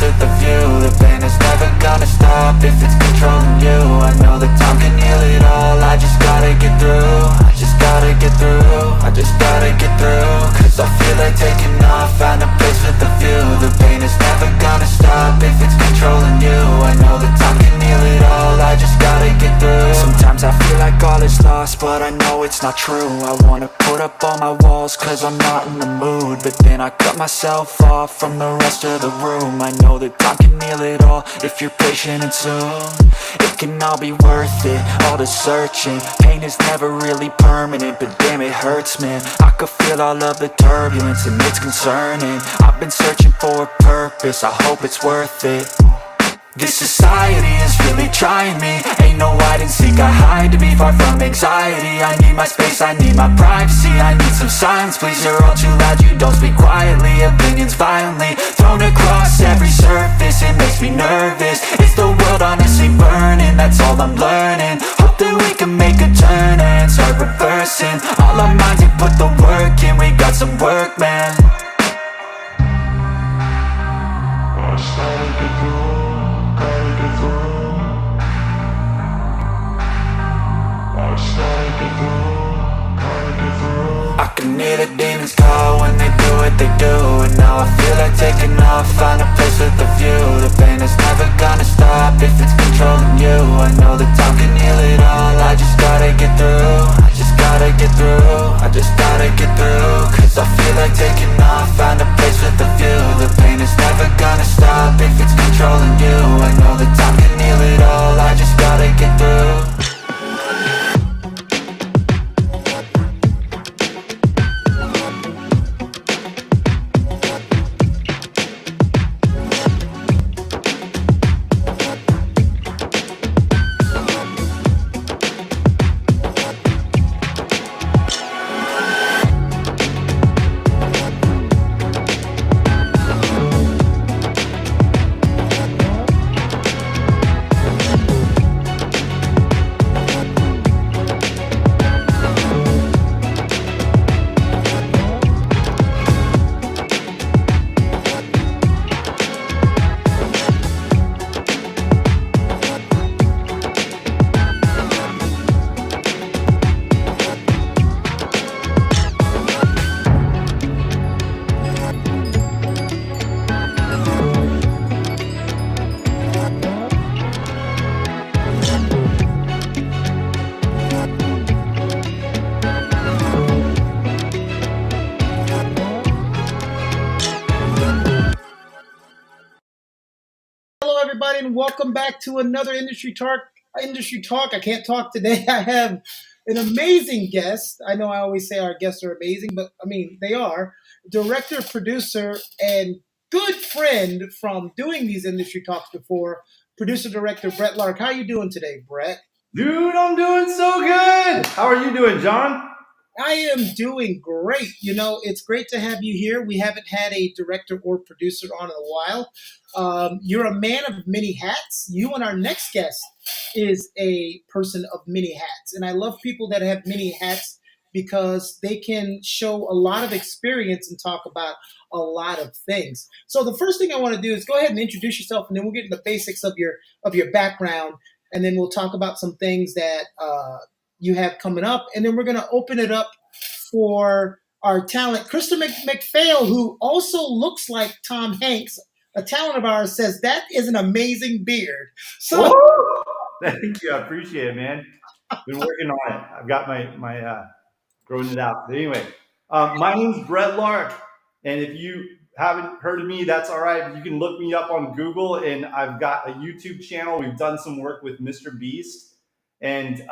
with the view. The pain is never gonna stop if it's controlling you. I know that time can heal it all, I just gotta get through. I just gotta get through, I just gotta get through. Cause I feel like taking off, find a place with the view. The pain is never gonna stop if it's controlling you. I know that time can heal it all, I just gotta get through. Sometimes I feel like all is lost, but I know it's not true. I wanna put up all my walls cause I'm not in the mood, but then I cut myself off from the rest of the room. I know that time can heal it all if you're patient and soon. It can all be worth it, all the searching. Pain is never really permanent, but damn it hurts, man. I could feel all of the turbulence and it's concerning. I've been searching for a purpose, I hope it's worth it. This society is really trying me. Ain't no hide and seek, I hide to be far from anxiety. I need my space, I need my privacy. I need some silence, please, you're all too loud. You don't speak quietly, opinions violently thrown across every surface. It makes me nervous, it's the world honestly burning. That's all I'm learning, hope that we can make a turn and start reversing. All our minds, we put the work in, we got some work, man. I started to grow. I can hear the demons call when they do what they do. And now I feel like taking off, find a place with a view. The pain is never gonna stop if it's controlling you. I know that time can heal it all, I just gotta get through. I just gotta get through, I just gotta get through. Cause I feel like taking off, find a place with a view. The pain is never gonna stop if it's controlling you. I know that time can heal it all, I just gotta get through. And welcome back to another Industry Talk. I can't talk today. I have an amazing guest. I know I always say our guests are amazing, but I mean, they are. Director, producer, and good friend from doing these Industry Talks before, producer-director Brett Lark. How are you doing today, Brett? Dude, I'm doing so good. How are you doing, John? I am doing great. You know, it's great to have you here. We haven't had a director or producer on in a while. You're a man of many hats. You and our next guest is a person of many hats. And I love people that have many hats because they can show a lot of experience and talk about a lot of things. So the first thing I want to do is go ahead and introduce yourself, and then we'll get into the basics of your background, and then we'll talk about some things that you have coming up, and then we're going to open it up for our talent. Krista McPhail, who also looks like Tom Hanks, a talent of ours, says that is an amazing beard. So, thank you, I appreciate it, man. Been working on it. I've got my growing it out. But anyway, my name's Brett Lark, and if you haven't heard of me, that's all right. You can look me up on Google, and I've got a YouTube channel. We've done some work with Mr. Beast, and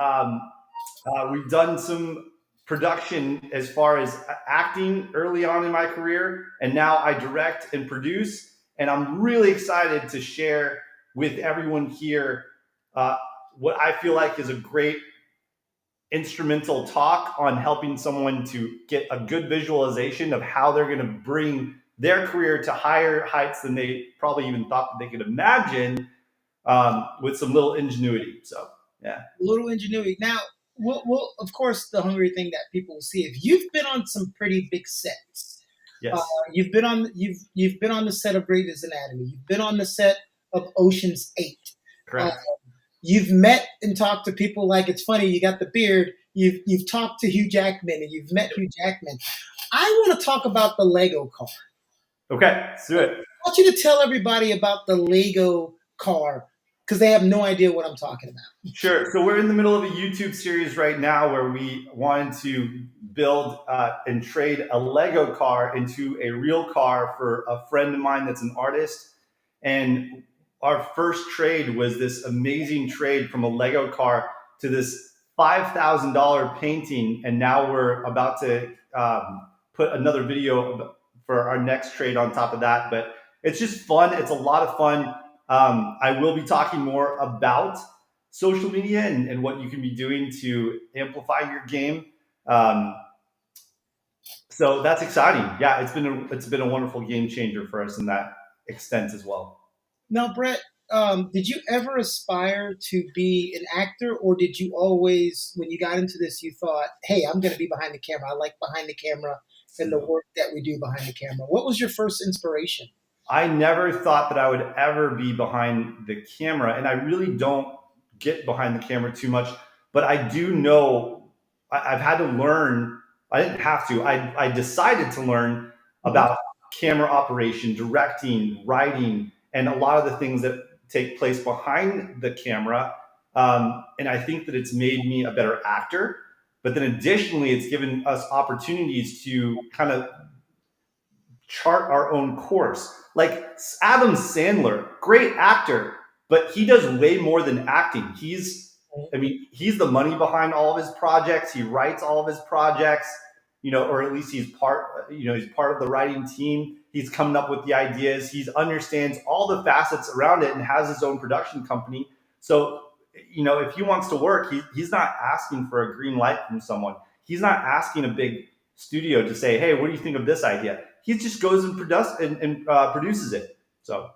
we've done some production as far as acting early on in my career, and now I direct and produce, and I'm really excited to share with everyone here what I feel like is a great instrumental talk on helping someone to get a good visualization of how they're going to bring their career to higher heights than they probably even thought that they could imagine, with some little ingenuity. So, yeah. A little ingenuity. Now, Well, of course, the hungry thing that people will see, if you've been on some pretty big sets, Yes. You've been on the set of Grey's Anatomy. You've been on the set of Ocean's 8. Uh, Correct. you've met and talked to people like it's funny. You got the beard. You've talked to Hugh Jackman and you've met Hugh Jackman. I want to talk about the Lego car. Okay, let's do it. I want you to tell everybody about the Lego car because they have no idea what I'm talking about. Sure. So we're in the middle of a YouTube series right now where we wanted to build and trade a Lego car into a real car for a friend of mine that's an artist. And our first trade was this amazing trade from a Lego car to this $5,000 painting. And now we're about to put another video for our next trade on top of that. But it's just fun. It's a lot of fun. I will be talking more about social media and what you can be doing to amplify your game. So that's exciting. Yeah, it's been a wonderful game changer for us in that extent as well. Now, Brett, did you ever aspire to be an actor, or did you always, when you got into this, you thought, "Hey, I'm going to be behind the camera. I like behind the camera and the work that we do behind the camera." What was your first inspiration? I never thought that I would ever be behind the camera, and I really don't get behind the camera too much. But I do know I've had to learn. I didn't have to. I decided to learn about camera operation, directing, writing, and a lot of the things that take place behind the camera. And I think that it's made me a better actor. But then additionally, it's given us opportunities to kind of chart our own course. Like Adam Sandler, great actor, but he does way more than acting. He's the money behind all of his projects. He writes all of his projects, or at least he's part of the writing team. He's coming up with the ideas. He understands all the facets around it and has his own production company. So, if he wants to work, he's not asking for a green light from someone. He's not asking a big studio to say, "Hey, what do you think of this idea?" He just goes and produces it. So,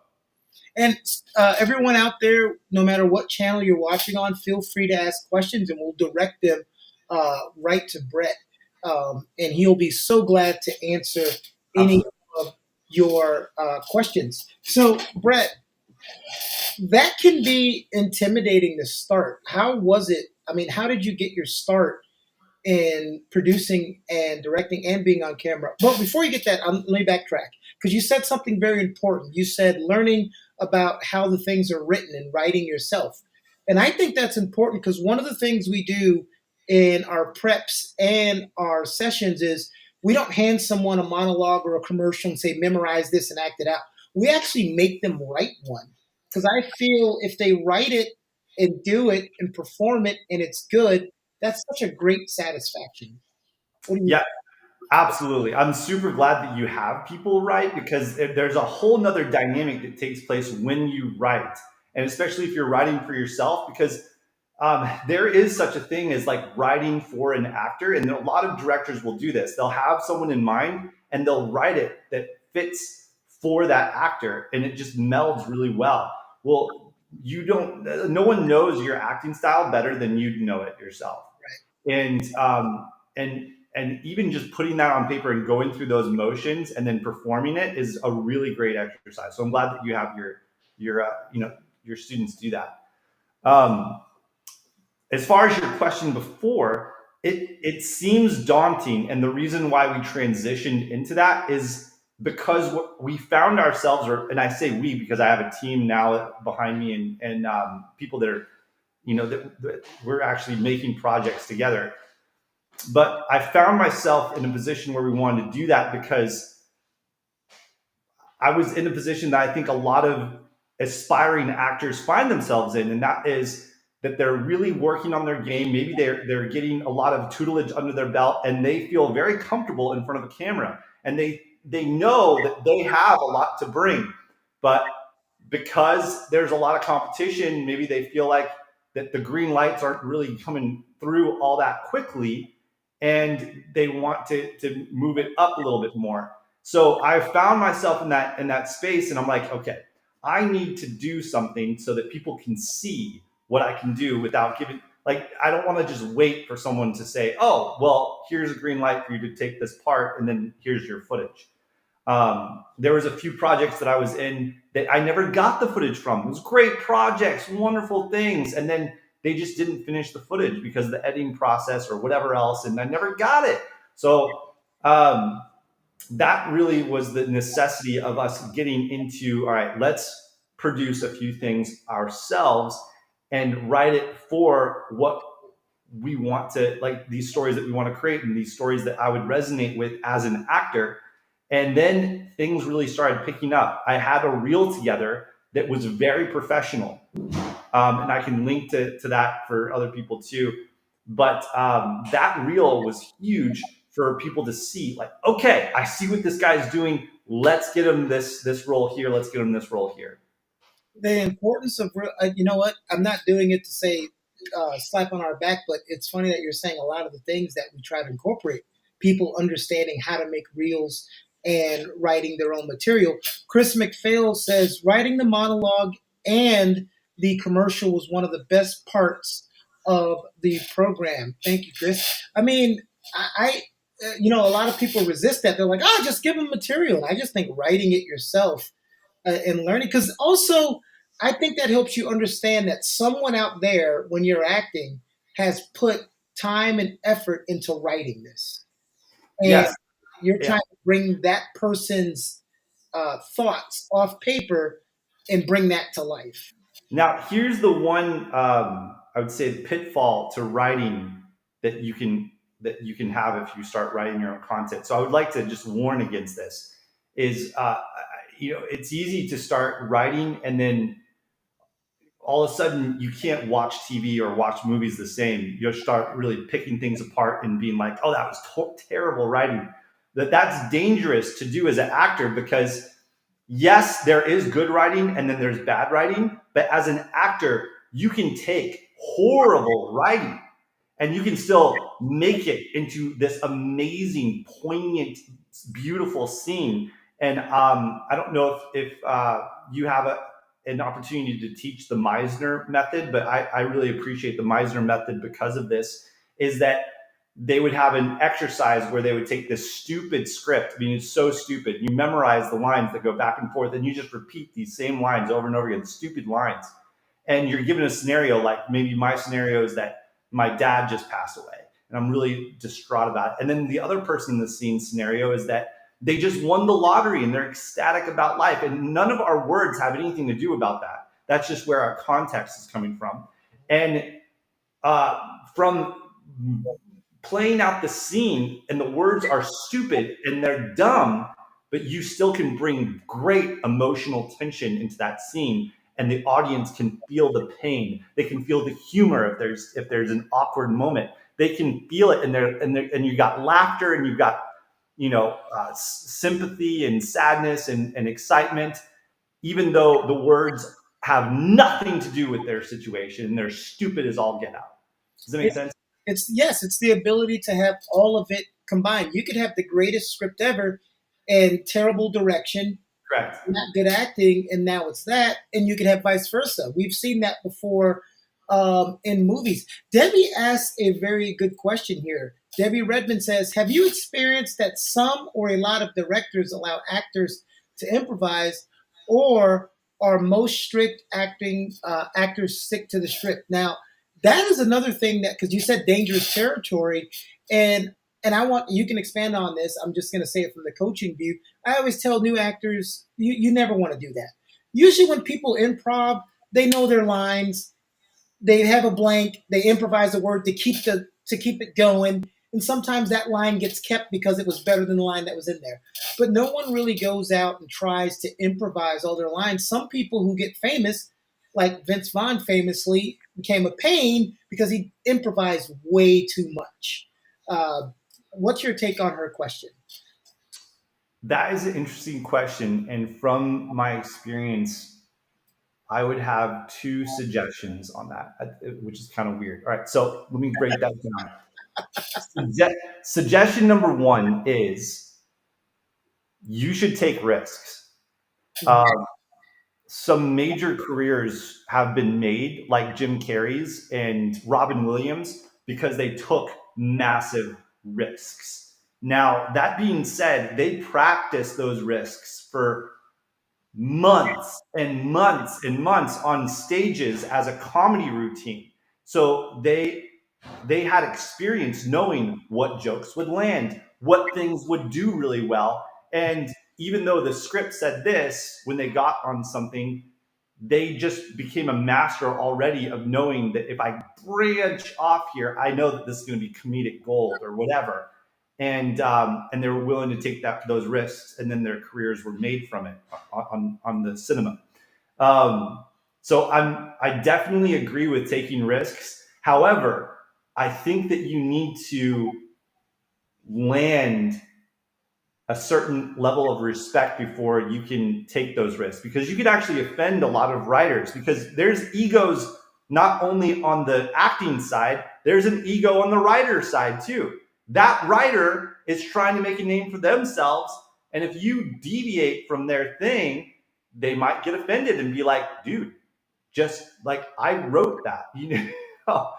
and everyone out there, no matter what channel you're watching on, feel free to ask questions, and we'll direct them right to Brett, and he'll be so glad to answer any of your questions. So, Brett, that can be intimidating to start. How was it? I mean, how did you get your start in producing and directing and being on camera? Well, before you get that, let me backtrack because you said something very important. You said learning about how the things are written and writing yourself. And I think that's important because one of the things we do in our preps and our sessions is we don't hand someone a monologue or a commercial and say, memorize this and act it out. We actually make them write one because I feel if they write it and do it and perform it and it's good, that's such a great satisfaction. Yeah, absolutely. I'm super glad that you have people write because there's a whole nother dynamic that takes place when you write. And especially if you're writing for yourself, because there is such a thing as like writing for an actor. And a lot of directors will do this. They'll have someone in mind and they'll write it that fits for that actor. And it just melds really well. Well, no one knows your acting style better than you know it yourself. And even just putting that on paper and going through those motions and then performing it is a really great exercise. So I'm glad that you have your students do that. As far as your question before, it seems daunting, and the reason why we transitioned into that is because we found ourselves, and I say we because I have a team now behind me and people that are that we're actually making projects together. But I found myself in a position where we wanted to do that because I was in a position that I think a lot of aspiring actors find themselves in, and that is that they're really working on their game. Maybe they're getting a lot of tutelage under their belt, and they feel very comfortable in front of a camera, and they know that they have a lot to bring, but because there's a lot of competition, maybe they feel like that the green lights aren't really coming through all that quickly, and they want to move it up a little bit more. So I found myself in that space, and I'm like, okay, I need to do something so that people can see what I can do without giving. Like, I don't want to just wait for someone to say, oh, well, here's a green light for you to take this part, and then here's your footage. There was a few projects that I was in that I never got the footage from. It was great projects, wonderful things, and then they just didn't finish the footage because of the editing process or whatever else, and I never got it. So that really was the necessity of us getting into, all right, let's produce a few things ourselves and write it for what we want to, like these stories that we want to create and these stories that I would resonate with as an actor. And then things really started picking up. I had a reel together that was very professional. And I can link to that for other people too. But that reel was huge for people to see, like, okay, I see what this guy's doing. Let's get him this role here. Let's get him this role here. The importance of you know what, I'm not doing it to say slap on our back, but it's funny that you're saying a lot of the things that we try to incorporate, people understanding how to make reels and writing their own material. Chris McPhail says writing the monologue and the commercial was one of the best parts of the program. Thank you, Chris. I mean, I you know, a lot of people resist that. They're like, oh, just give them material. I just think writing it yourself and learning, because also I think that helps you understand that someone out there, when you're acting, has put time and effort into writing this, and Yes. you're Yeah. trying to bring that person's thoughts off paper and bring that to life. Now, here's the one I would say pitfall to writing that you can have if you start writing your own content. So I would like to just warn against this. Is it's easy to start writing and then all of a sudden you can't watch TV or watch movies the same. You'll start really picking things apart and being like, "Oh, that was terrible writing." That's dangerous to do as an actor because yes, there is good writing and then there's bad writing, but as an actor, you can take horrible writing and you can still make it into this amazing, poignant, beautiful scene. And I don't know if you have an opportunity to teach the Meisner method, but I really appreciate the Meisner method because of this. Is that they would have an exercise where they would take this stupid script. I mean, it's so stupid. You memorize the lines that go back and forth, and you just repeat these same lines over and over again, stupid lines. And you're given a scenario, like maybe my scenario is that my dad just passed away, and I'm really distraught about it. And then the other person in the scene scenario is that they just won the lottery and they're ecstatic about life. And none of our words have anything to do about that. That's just where our context is coming from. And from playing out the scene, and the words are stupid and they're dumb, but you still can bring great emotional tension into that scene, and the audience can feel the pain. They can feel the humor if there's an awkward moment. They can feel it, and you got laughter, and you've got sympathy and sadness and excitement, even though the words have nothing to do with their situation. They're stupid as all get out. Does that make sense? It's yes, it's the ability to have all of it combined. You could have the greatest script ever and terrible direction, Correct. not good acting, and now it's that, and you could have vice versa. We've seen that before in movies. Debbie asked a very good question here. Debbie Redmond says, have you experienced that some or a lot of directors allow actors to improvise, or are most strict actors stick to the script? Now, that is another thing that, because you said dangerous territory, and I want, you can expand on this. I'm just going to say it from the coaching view. I always tell new actors, you never want to do that. Usually when people improv, they know their lines, they have a blank, they improvise a word to keep it going. And sometimes that line gets kept because it was better than the line that was in there. But no one really goes out and tries to improvise all their lines. Some people who get famous, like Vince Vaughn famously became a pain because he improvised way too much. What's your take on her question? That is an interesting question. And from my experience, I would have two suggestions on that, which is kind of weird. All right, so let me break that down. Suggestion number one is you should take risks. Some major careers have been made, like Jim Carrey's and Robin Williams, because they took massive risks. Now, that being said, they practice those risks for months and months and months on stages as a comedy routine. So they had experience knowing what jokes would land, what things would do really well. And even though the script said this, when they got on something, they just became a master already of knowing that if I branch off here, I know that this is going to be comedic gold or whatever. And they were willing to take those risks, and then their careers were made from it on the cinema. So I definitely agree with taking risks. However, I think that you need to land a certain level of respect before you can take those risks, because you could actually offend a lot of writers, because there's egos not only on the acting side, there's an ego on the writer side too. That writer is trying to make a name for themselves, and if you deviate from their thing, they might get offended and be like, dude, just like I wrote that, you know.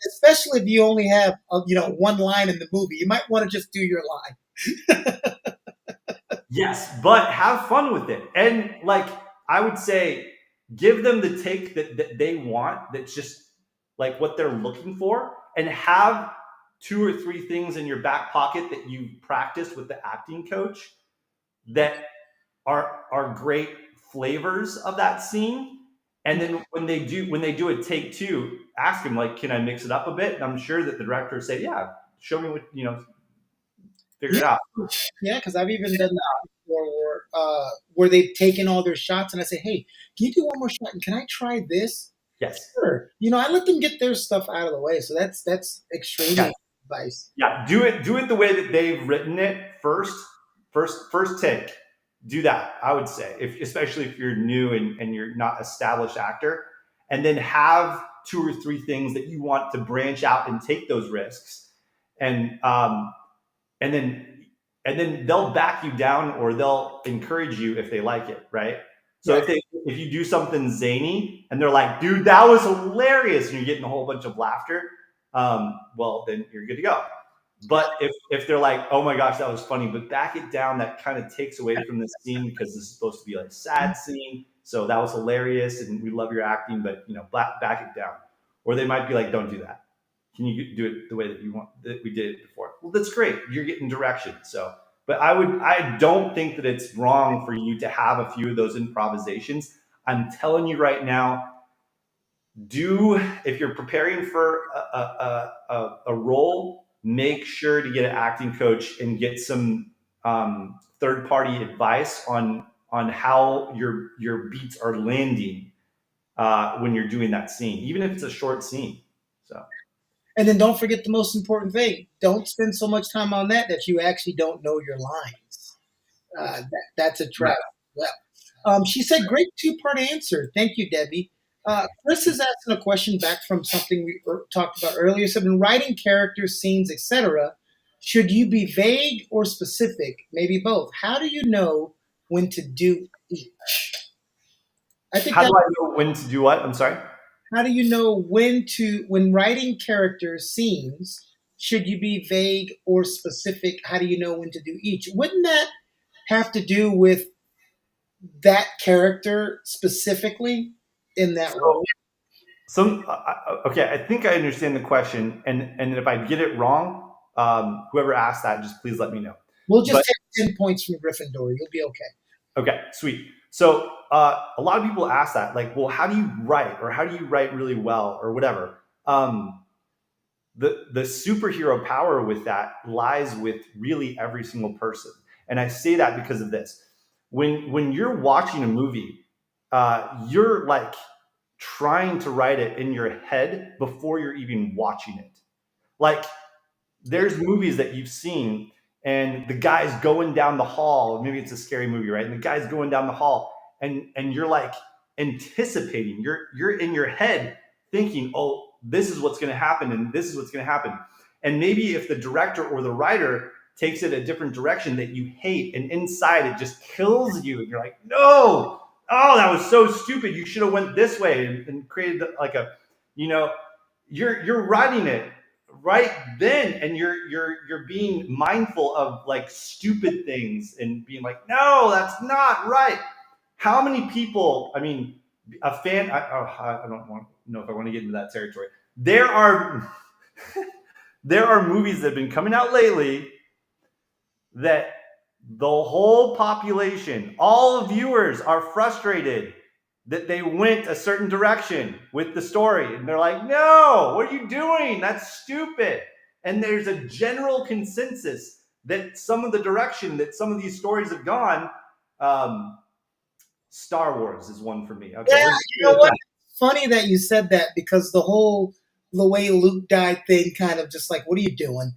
Especially if you only have one line in the movie, you might want to just do your line. Yes, but have fun with it. And like I would say, give them the take that they want, that's just like what they're looking for, and have 2 or 3 things in your back pocket that you practiced with the acting coach that are great flavors of that scene. And then when they do a take 2, ask them like, can I mix it up a bit? And I'm sure that the director will say, yeah, show me what, figure it out. Yeah, because I've even done that before, where they've taken all their shots, and I say, "Hey, can you do one more shot? And can I try this?" Yes. Sure. I let them get their stuff out of the way, so that's extremely advice. Yeah, do it the way that they've written it first take. Do that, I would say, especially if you're new and you're not established actor, and then have 2 or 3 things that you want to branch out and take those risks, and then they'll back you down, or they'll encourage you if they like it, right? So if you do something zany and they're like, dude, that was hilarious, and you're getting a whole bunch of laughter, well, then you're good to go. But if they're like, oh my gosh, that was funny, but back it down, that kind of takes away from the scene, because this is supposed to be like a sad scene. So that was hilarious, and we love your acting, but back it down. Or they might be like, don't do that. Can you do it the way that you want, that we did it before? Well, that's great. You're getting direction. So, but I don't think that it's wrong for you to have a few of those improvisations. I'm telling you right now, if you're preparing for a role, make sure to get an acting coach and get some third-party advice on how your beats are landing when you're doing that scene, even if it's a short scene. So. And then don't forget the most important thing. Don't spend so much time on that you actually don't know your lines. That's a trap. Right. Well, she said, great 2-part answer. Thank you, Debbie. Chris is asking a question back from something we talked about earlier. So in writing characters, scenes, etc., should you be vague or specific? Maybe both. How do you know when to do each? How do I know when to do what? I'm sorry? How do you know when writing characters, scenes, should you be vague or specific? How do you know when to do each? Wouldn't that have to do with that character specifically in that role? Okay, I think I understand the question, and if I get it wrong, whoever asked that, just please let me know. We'll just take 10 points from Gryffindor. You'll be okay. Okay, sweet. So a lot of people ask that, like, well, how do you write, or how do you write really well, or whatever? The superhero power with that lies with really every single person, and I say that because of this. When you're watching a movie, you're like trying to write it in your head before you're even watching it. Like, there's movies that you've seen, and the guy's going down the hall. Maybe it's a scary movie, right? And the guy's going down the hall, and you're like anticipating. You're in your head thinking, oh, this is what's going to happen, and this is what's going to happen. And maybe if the director or the writer takes it a different direction that you hate, and inside it just kills you, and you're like, no, oh, that was so stupid. You should have went this way and created like a, you're writing it right then, and you're being mindful of like stupid things and being like, no, that's not right. How many people? I mean, a fan. I don't know if I want to get into that territory. There are there are movies that have been coming out lately that the whole population, all viewers, are frustrated that they went a certain direction with the story. And they're like, no, what are you doing? That's stupid. And there's a general consensus that some of the direction that some of these stories have gone, Star Wars is one for me. Okay. Yeah, you know what? Funny that you said that because the way Luke died thing kind of just like, what are you doing?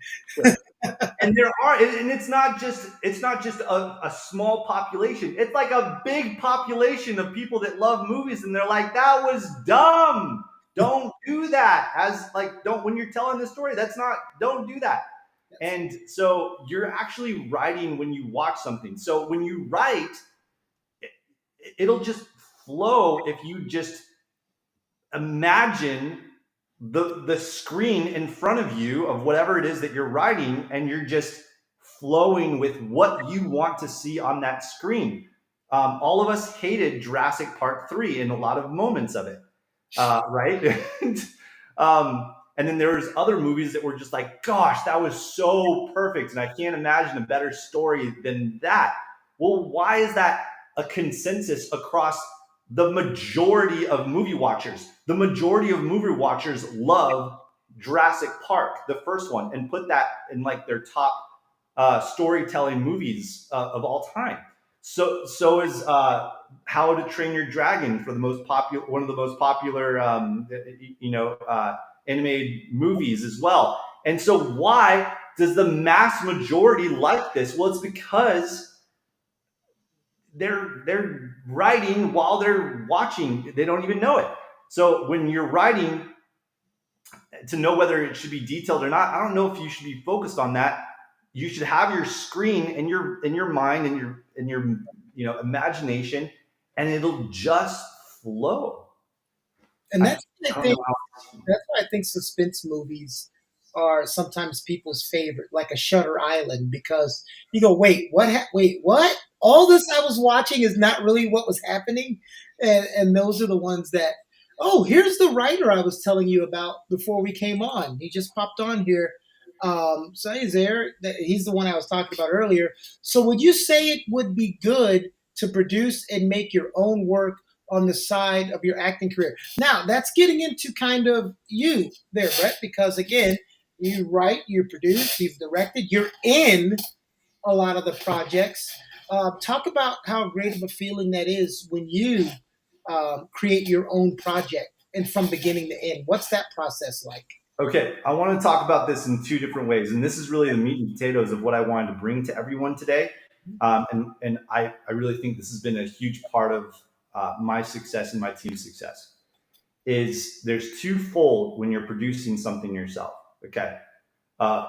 And there are, and it's not just a small population. It's like a big population of people that love movies, and they're like, that was dumb. Don't do that. As like, don't, when you're telling the story, that's not, don't do that. And so you're actually writing when you watch something. So when you write, it'll just flow if you just imagine the screen in front of you of whatever it is that you're writing, and you're just flowing with what you want to see on that screen. All of us hated Jurassic Park 3 in a lot of moments of it, right? And then there's other movies that were just like, gosh, that was so perfect, and I can't imagine a better story than that. Well, why is that a consensus across the majority of movie watchers? The majority of movie watchers love Jurassic Park, the first one, and put that in like their top storytelling movies of all time. So is How to Train Your Dragon, for the most popular, one of the most popular, animated movies as well. And so why does the mass majority like this? Well, it's because they're writing while they're watching. They don't even know it. So when you're writing, to know whether it should be detailed or not, I don't know if you should be focused on that. You should have your screen in your mind and your imagination, and it'll just flow. And that's why I think suspense movies are sometimes people's favorite, like a Shutter Island, because you go, wait, what? Wait, what? All this I was watching is not really what was happening, and those are the ones that. Oh, here's the writer I was telling you about before we came on. He just popped on here. So he's there. He's the one I was talking about earlier. So would you say it would be good to produce and make your own work on the side of your acting career? Now, that's getting into kind of you there, Brett, because again, you write, you produce, you've directed, you're in a lot of the projects. Talk about how great of a feeling that is when you create your own project and from beginning to end. What's that process like? Okay, I want to talk about this in two different ways, and this is really the meat and potatoes of what I wanted to bring to everyone today. And I really think this has been a huge part of my success and my team's success. Is there's twofold when you're producing something yourself. Okay, uh,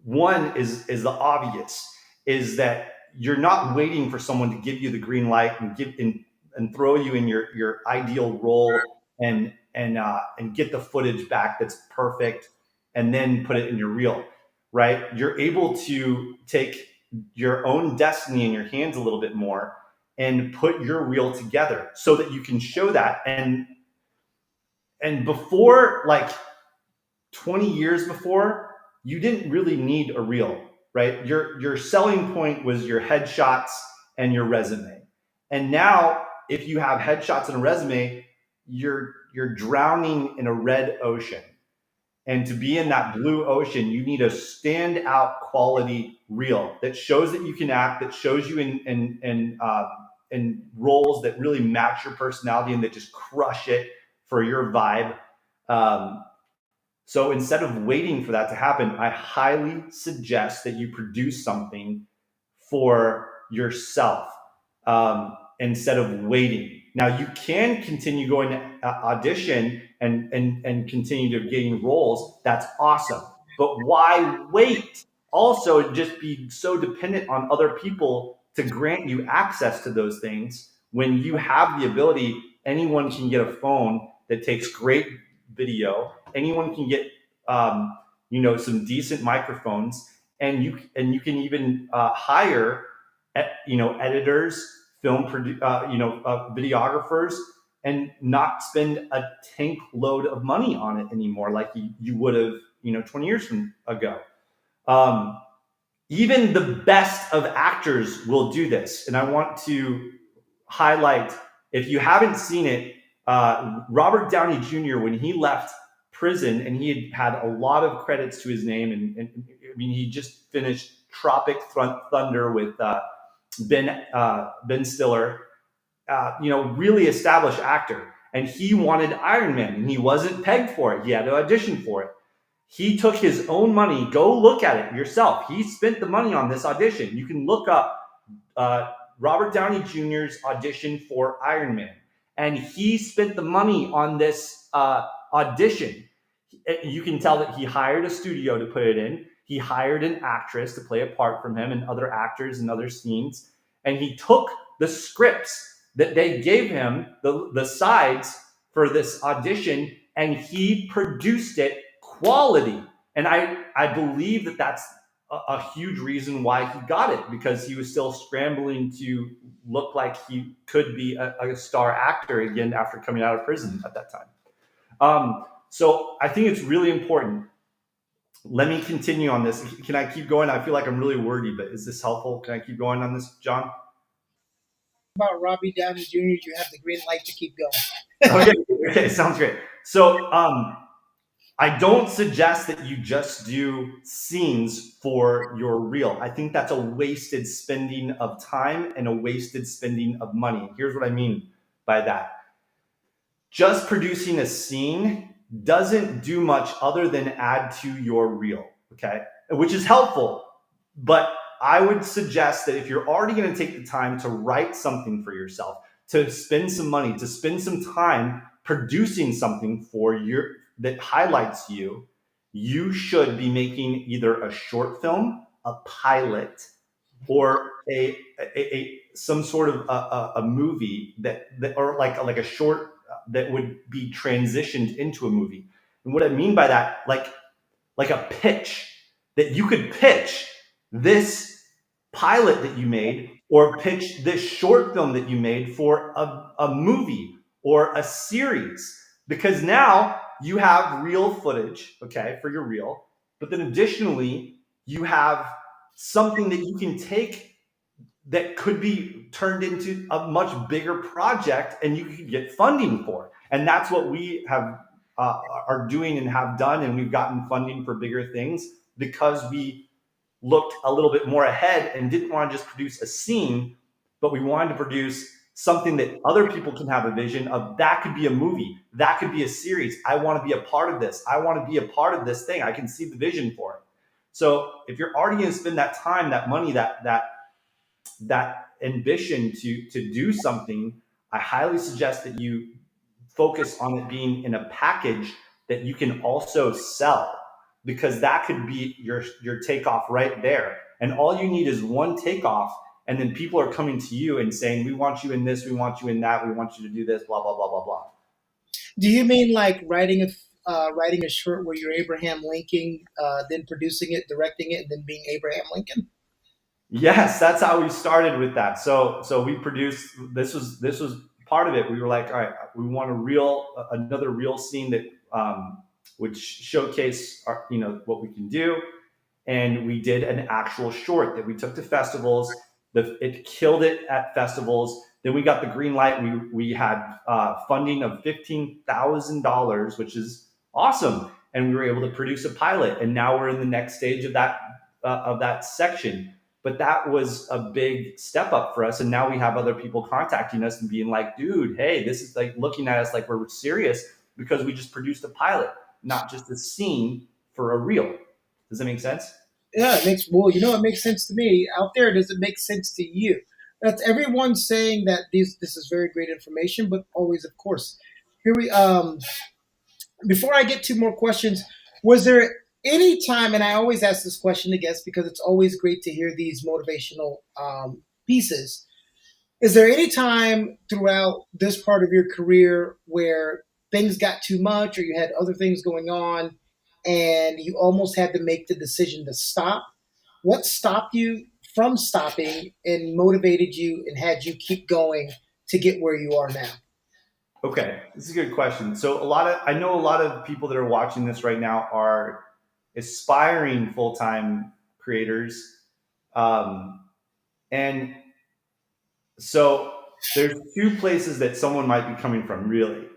one is the obvious, is that you're not waiting for someone to give you the green light and throw you in your ideal role and get the footage back that's perfect and then put it in your reel, right? You're able to take your own destiny in your hands a little bit more and put your reel together so that you can show that. And before, like 20 years before, you didn't really need a reel, right? Your selling point was your headshots and your resume. And now, if you have headshots and a resume, you're drowning in a red ocean. And to be in that blue ocean, you need a standout quality reel that shows that you can act, that shows you in roles that really match your personality and that just crush it for your vibe. So instead of waiting for that to happen, I highly suggest that you produce something for yourself instead of waiting. Now, you can continue going to audition and continue to gain roles. That's awesome. But why wait? Also, just be so dependent on other people to grant you access to those things when you have the ability. Anyone can get a phone that takes great video. Anyone can get some decent microphones, and you can even hire, editors, videographers, and not spend a tank load of money on it anymore, like you would have, 20 years from ago. Um, Even the best of actors will do this. And I want to highlight, if you haven't seen it, Robert Downey Jr., when he left prison, and he had a lot of credits to his name, and I mean, he just finished Tropic Thunder with Ben Stiller, really established actor. And he wanted Iron Man, and he wasn't pegged for it. He had to audition for it. He took his own money. Go look at it yourself. He spent the money on this audition. You can look up Robert Downey Jr.'s audition for Iron Man, and he spent the money on this audition. You can tell that he hired a studio to put it in. He hired an actress to play a part from him, and other actors and other scenes. And he took the scripts that they gave him, the sides for this audition, and he produced it quality. And I believe that that's a huge reason why he got it, because he was still scrambling to look like he could be a star actor again after coming out of prison at that time. So I think it's really important. Let me continue on this. Can I keep going? I feel like I'm really wordy, but is this helpful? Can I keep going on this, John? About Robbie Downey Jr., you have the green light to keep going. Okay, sounds great. So I don't suggest that you just do scenes for your reel. I think that's a wasted spending of time and a wasted spending of money. Here's what I mean by that. Just producing a scene doesn't do much other than add to your reel, okay? Which is helpful, but I would suggest that if you're already going to take the time to write something for yourself, to spend some money, to spend some time producing something that highlights you, you should be making either a short film, a pilot, or some sort of a movie that or like a short that would be transitioned into a movie. And what I mean by that, like a pitch, that you could pitch this pilot that you made, or pitch this short film that you made for a movie or a series, because now you have real footage, okay, for your reel, but then additionally, you have something that you can take that could be turned into a much bigger project, and you can get funding for. And that's what we have are doing and have done, and we've gotten funding for bigger things because we looked a little bit more ahead and didn't want to just produce a scene, but we wanted to produce something that other people can have a vision of. That could be a movie, that could be a series. I want to be a part of this. I want to be a part of this thing. I can see the vision for it. So if you're already going to spend that time, that money, that ambition to do something, I highly suggest that you focus on it being in a package that you can also sell, because that could be your takeoff right there. And all you need is one takeoff, and then people are coming to you and saying, we want you in this, we want you in that, we want you to do this, blah, blah, blah, blah, blah. Do you mean like writing a short where you're Abraham Lincoln, then producing it, directing it, and then being Abraham Lincoln? Yes, that's how we started with that. So we produced, this was part of it. We were like, all right, we want another real scene that would showcase what we can do. And we did an actual short that we took to festivals. It killed it at festivals. Then we got the green light. We had funding of $15,000, which is awesome. And we were able to produce a pilot. And now we're in the next stage of that section. But that was a big step up for us. And now we have other people contacting us and being like, dude, hey, this is like looking at us like we're serious because we just produced a pilot, not just a scene for a reel. Does that make sense? Yeah, it makes sense to me. Out there, does it make sense to you? That's everyone saying that this is very great information, but always, of course. Before I get to more questions, was there any time, and I always ask this question to guests because it's always great to hear these motivational pieces. Is there any time throughout this part of your career where things got too much or you had other things going on and you almost had to make the decision to stop. What stopped you from stopping and motivated you and had you keep going to get where you are now? Okay, this is a good question. So I know a lot of people that are watching this right now are aspiring full-time creators. And so there's two places that someone might be coming from, really.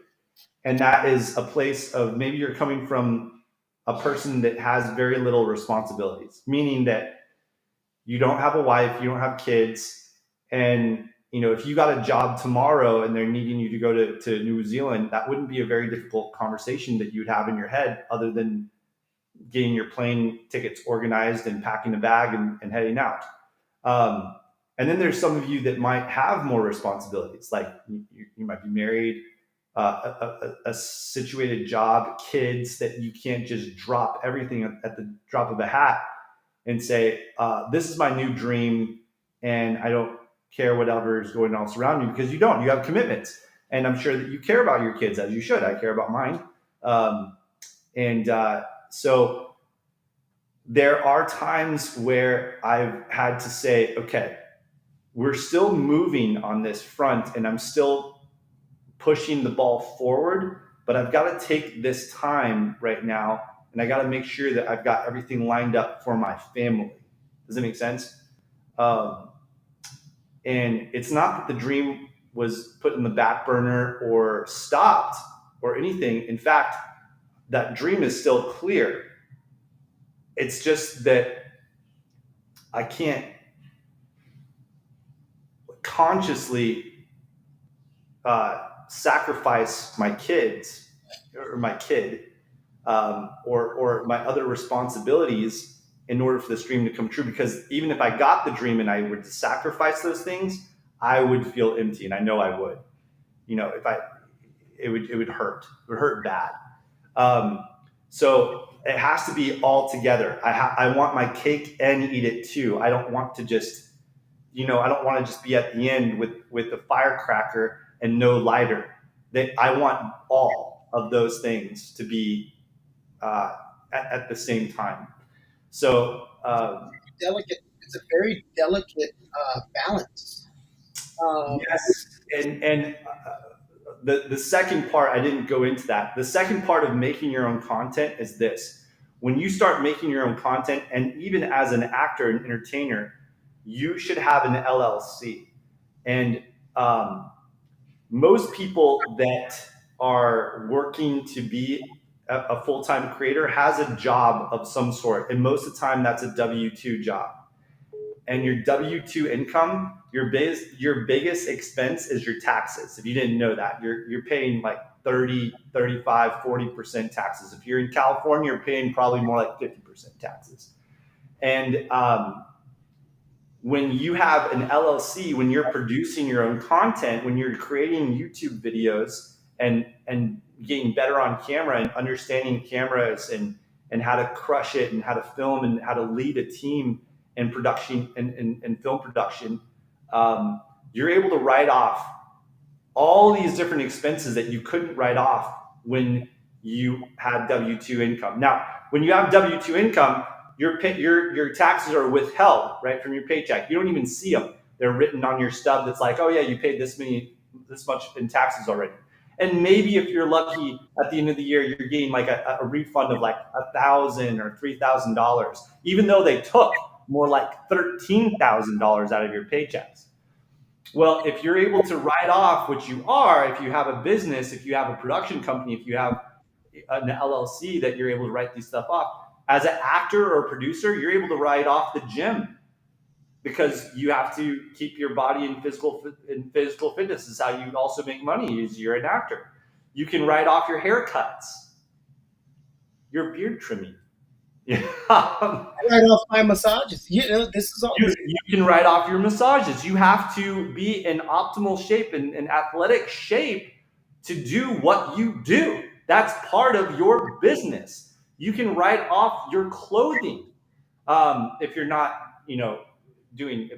And that is a place of maybe you're coming from a person that has very little responsibilities, meaning that you don't have a wife, you don't have kids, and if you got a job tomorrow and they're needing you to go to New Zealand, that wouldn't be a very difficult conversation that you'd have in your head, other than getting your plane tickets organized and packing a bag and heading out. And then there's some of you that might have more responsibilities, like you might be married, a situated job, kids, that you can't just drop everything at the drop of a hat and say, this is my new dream, and I don't care whatever is going on around you, because you don't. You have commitments. And I'm sure that you care about your kids, as you should. I care about mine. So there are times where I've had to say, okay, we're still moving on this front, and I'm still pushing the ball forward, but I've got to take this time right now, and I got to make sure that I've got everything lined up for my family. Does that make sense? And it's not that the dream was put in the back burner or stopped or anything. In fact, that dream is still clear. It's just that I can't consciously sacrifice my kids or my kid or my other responsibilities in order for this dream to come true. Because even if I got the dream and I were to sacrifice those things, I would feel empty, and I know I would. If it would hurt. It would hurt bad. So it has to be all together. I want my cake and eat it too. I don't want to just, I don't want to just be at the end with a firecracker and no lighter. That I want all of those things to be at the same time. So Delicate. It's a very delicate balance. yes, and the second part, I didn't go into that. The second part of making your own content is this: when you start making your own content, and even as an actor and entertainer, you should have an LLC. And most people that are working to be a full-time creator has a job of some sort, and most of the time that's a W-2 job. And your W-2 income, your biggest expense is your taxes. If you didn't know that, you're paying like 30, 35, 40% taxes. If you're in California, you're paying probably more like 50% taxes. And when you have an LLC, when you're producing your own content, when you're creating YouTube videos and getting better on camera and understanding cameras and how to crush it and how to film and how to lead a team in production and film production, you're able to write off all these different expenses that you couldn't write off when you had W-2 income. Now, when you have W-2 income, your taxes are withheld, right, from your paycheck. You don't even see them. They're written on your stub that's like, oh yeah, you paid this much in taxes already. And maybe if you're lucky, at the end of the year, you're getting like a refund of like $1,000 or $3,000, even though they took more like $13,000 out of your paychecks. Well, if you're able to write off, which you are, if you have a business, if you have a production company, if you have an LLC that you're able to write these stuff off, as an actor or producer, you're able to write off the gym, because you have to keep your body in physical fitness. This is how you also make money, is you're an actor. You can write off your haircuts, your beard trimming. Yeah. Right off my massages. This is all. You can write off your massages. You have to be in optimal shape and athletic shape to do what you do. That's part of your business. You can write off your clothing if you're not, doing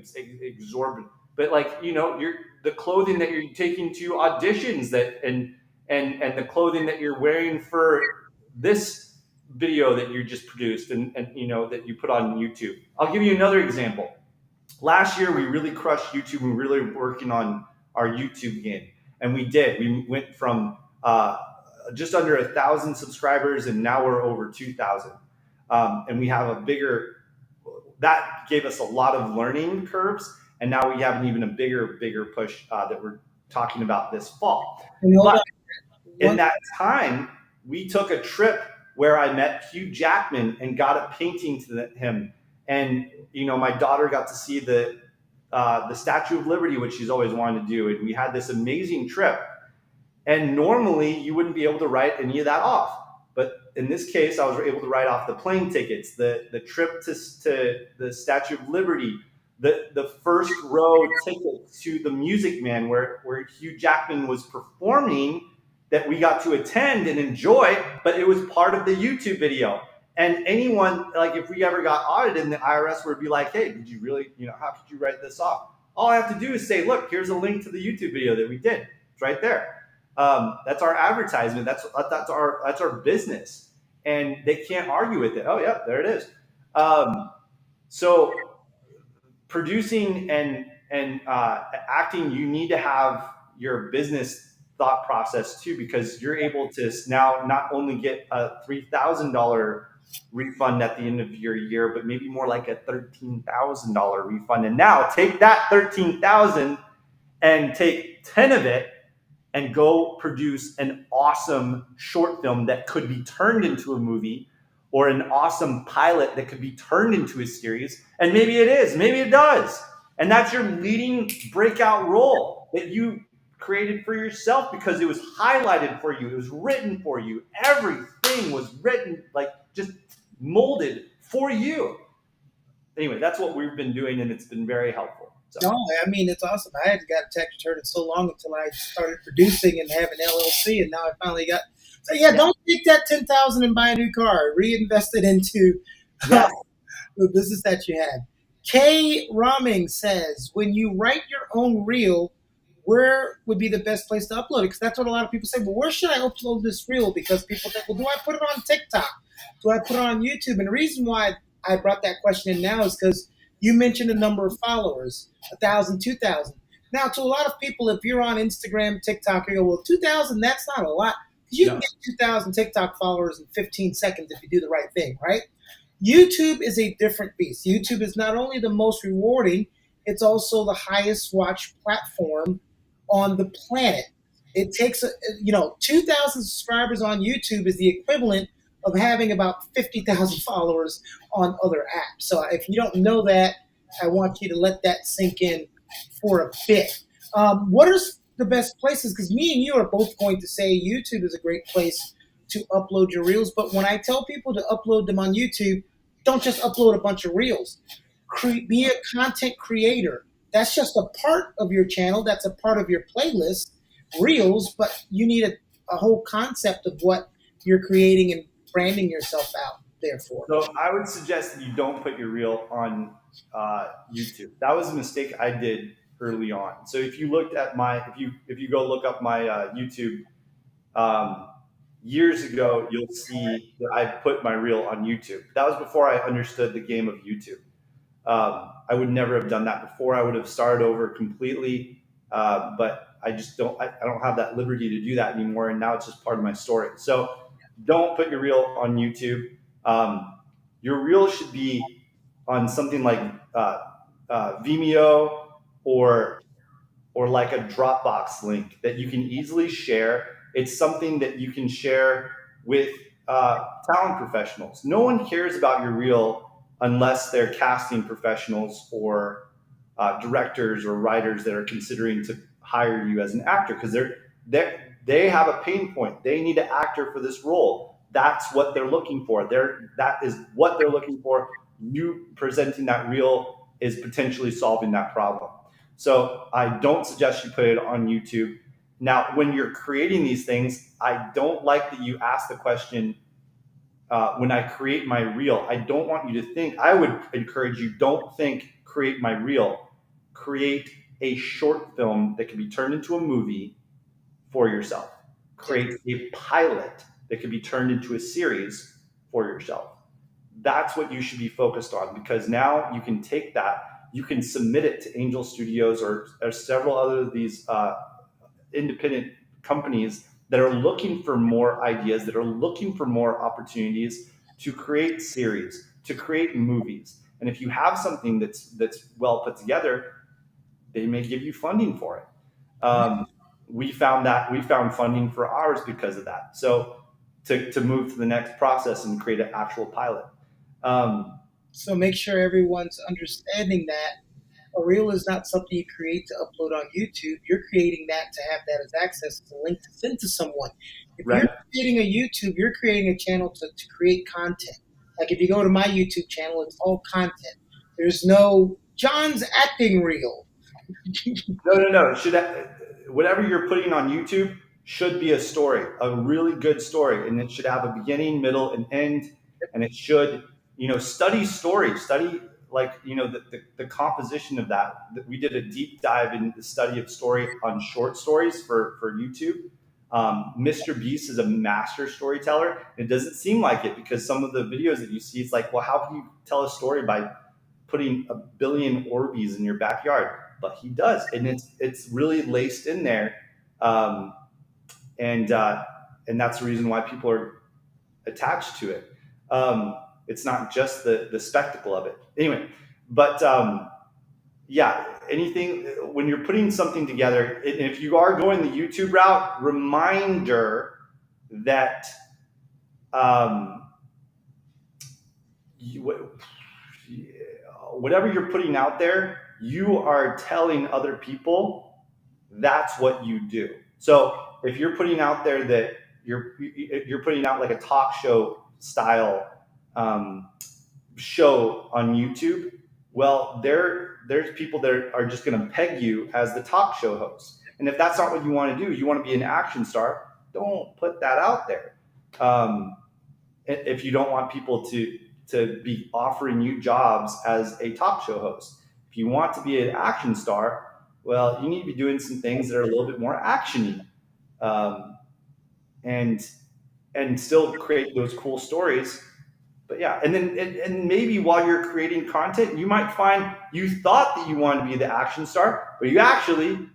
exorbitant, but like, the clothing that you're taking to auditions and the clothing that you're wearing for this video that you just produced and you know that you put on YouTube. I'll give you another example. Last year we really crushed YouTube. We were really working on our YouTube game, and we did. We went from just under 1,000 subscribers, and now we're over 2,000. And we have a bigger. That gave us a lot of learning curves, and now we have an even a bigger push that we're talking about this fall. And hold But on. in that time, we took a trip where I met Hugh Jackman and got a painting to him. And you know, my daughter got to see the Statue of Liberty, which she's always wanted to do. And we had this amazing trip. And normally, you wouldn't be able to write any of that off. But in this case, I was able to write off the plane tickets, the trip to the Statue of Liberty, the first row ticket to the Music Man, where Hugh Jackman was performing, that we got to attend and enjoy, but it was part of the YouTube video. And anyone, like if we ever got audited, and the IRS would be like, hey, did you really, you know, how could you write this off? All I have to do is say, look, here's a link to the YouTube video that we did. It's right there. That's our advertisement. That's our business, and they can't argue with it. Oh yeah, there it is. So producing and acting, you need to have your business thought process too, because you're able to now not only get a $3,000 refund at the end of your year, but maybe more like a $13,000 refund. And now take that 13,000 and take 10 of it and go produce an awesome short film that could be turned into a movie, or an awesome pilot that could be turned into a series. And maybe it is, maybe it does. And that's your leading breakout role that you created for yourself, because it was highlighted for you. It was written for you. Everything was written, like just molded for you. Anyway, that's what we've been doing, and it's been very helpful. So. No, I mean, it's awesome. I had got a tax return it so long until I started producing and have an LLC, and now I finally got. So yeah, don't take that 10,000 and buy a new car. Reinvest it into Yeah. the business that you had. Kay Raming says, when you write your own reel, where would be the best place to upload it? Because that's what a lot of people say. Well, where should I upload this reel? Because people think, well, do I put it on TikTok? Do I put it on YouTube? And the reason why I brought that question in now is because you mentioned the number of followers, 1,000, 2,000. Now, to a lot of people, if you're on Instagram, TikTok, you go, well, 2,000, that's not a lot. Because you can get 2,000 TikTok followers in 15 seconds if you do the right thing, right? YouTube is a different beast. YouTube is not only the most rewarding, it's also the highest watched platform on the planet. It takes, 2,000 subscribers on YouTube is the equivalent of having about 50,000 followers on other apps. So if you don't know that, I want you to let that sink in for a bit. What are the best places? Because me and you are both going to say YouTube is a great place to upload your reels. But when I tell people to upload them on YouTube, don't just upload a bunch of reels. Be a content creator. That's just a part of your channel. That's a part of your playlist, reels, but you need a whole concept of what you're creating and branding yourself out there for. So I would suggest that you don't put your reel on YouTube. That was a mistake I did early on. So if you looked at if you go look up my YouTube years ago, you'll see that I put my reel on YouTube. That was before I understood the game of YouTube. I would never have done that before. I would have started over completely, but I just don't. I don't have that liberty to do that anymore, and now it's just part of my story. So don't put your reel on YouTube. Your reel should be on something like Vimeo or like a Dropbox link that you can easily share. It's something that you can share with talent professionals. No one cares about your reel unless they're casting professionals or directors or writers that are considering to hire you as an actor, because they have a pain point. They need an actor for this role. That's what they're looking for. That is what they're looking for. You presenting that reel is potentially solving that problem. So I don't suggest you put it on YouTube. Now, when you're creating these things, I don't like that you ask the question, when I create my reel, I don't want you to think, I would encourage you, don't think, create my reel. Create a short film that can be turned into a movie for yourself. Create a pilot that can be turned into a series for yourself. That's what you should be focused on, because now you can take that, you can submit it to Angel Studios or several other of these independent companies that are looking for more ideas, that are looking for more opportunities to create series, to create movies. And if you have something that's well put together, they may give you funding for it. We found funding for ours because of that. So to move to the next process and create an actual pilot. So make sure everyone's understanding that a reel is not something you create to upload on YouTube. You're creating that to have that as access to link to send to someone. If Right. you're creating a YouTube, you're creating a channel to create content. Like if you go to my YouTube channel, it's all content. There's no John's acting reel. No. It should whatever you're putting on YouTube should be a story, a really good story, and it should have a beginning, middle, and end. And it should, study story, study like the composition of that. We did a deep dive in the study of story on short stories for YouTube. Mr. Beast is a master storyteller. It doesn't seem like it because some of the videos that you see, it's like, well, how can you tell a story by putting a billion Orbeez in your backyard? But he does, and it's really laced in there, and that's the reason why people are attached to it. It's not just the spectacle of it. Anyway, but yeah, anything when you're putting something together, if you are going the YouTube route, reminder that whatever you're putting out there, you are telling other people that's what you do. So if you're putting out there that you're putting out like a talk show style show on YouTube, well, there's people that are just going to peg you as the talk show host. And if that's not what you want to do, you want to be an action star, don't put that out there. If you don't want people to be offering you jobs as a talk show host. If you want to be an action star, well, you need to be doing some things that are a little bit more actiony, and still create those cool stories. But yeah, and then and maybe while you're creating content, you might find you thought that you wanted to be the action star, but you actually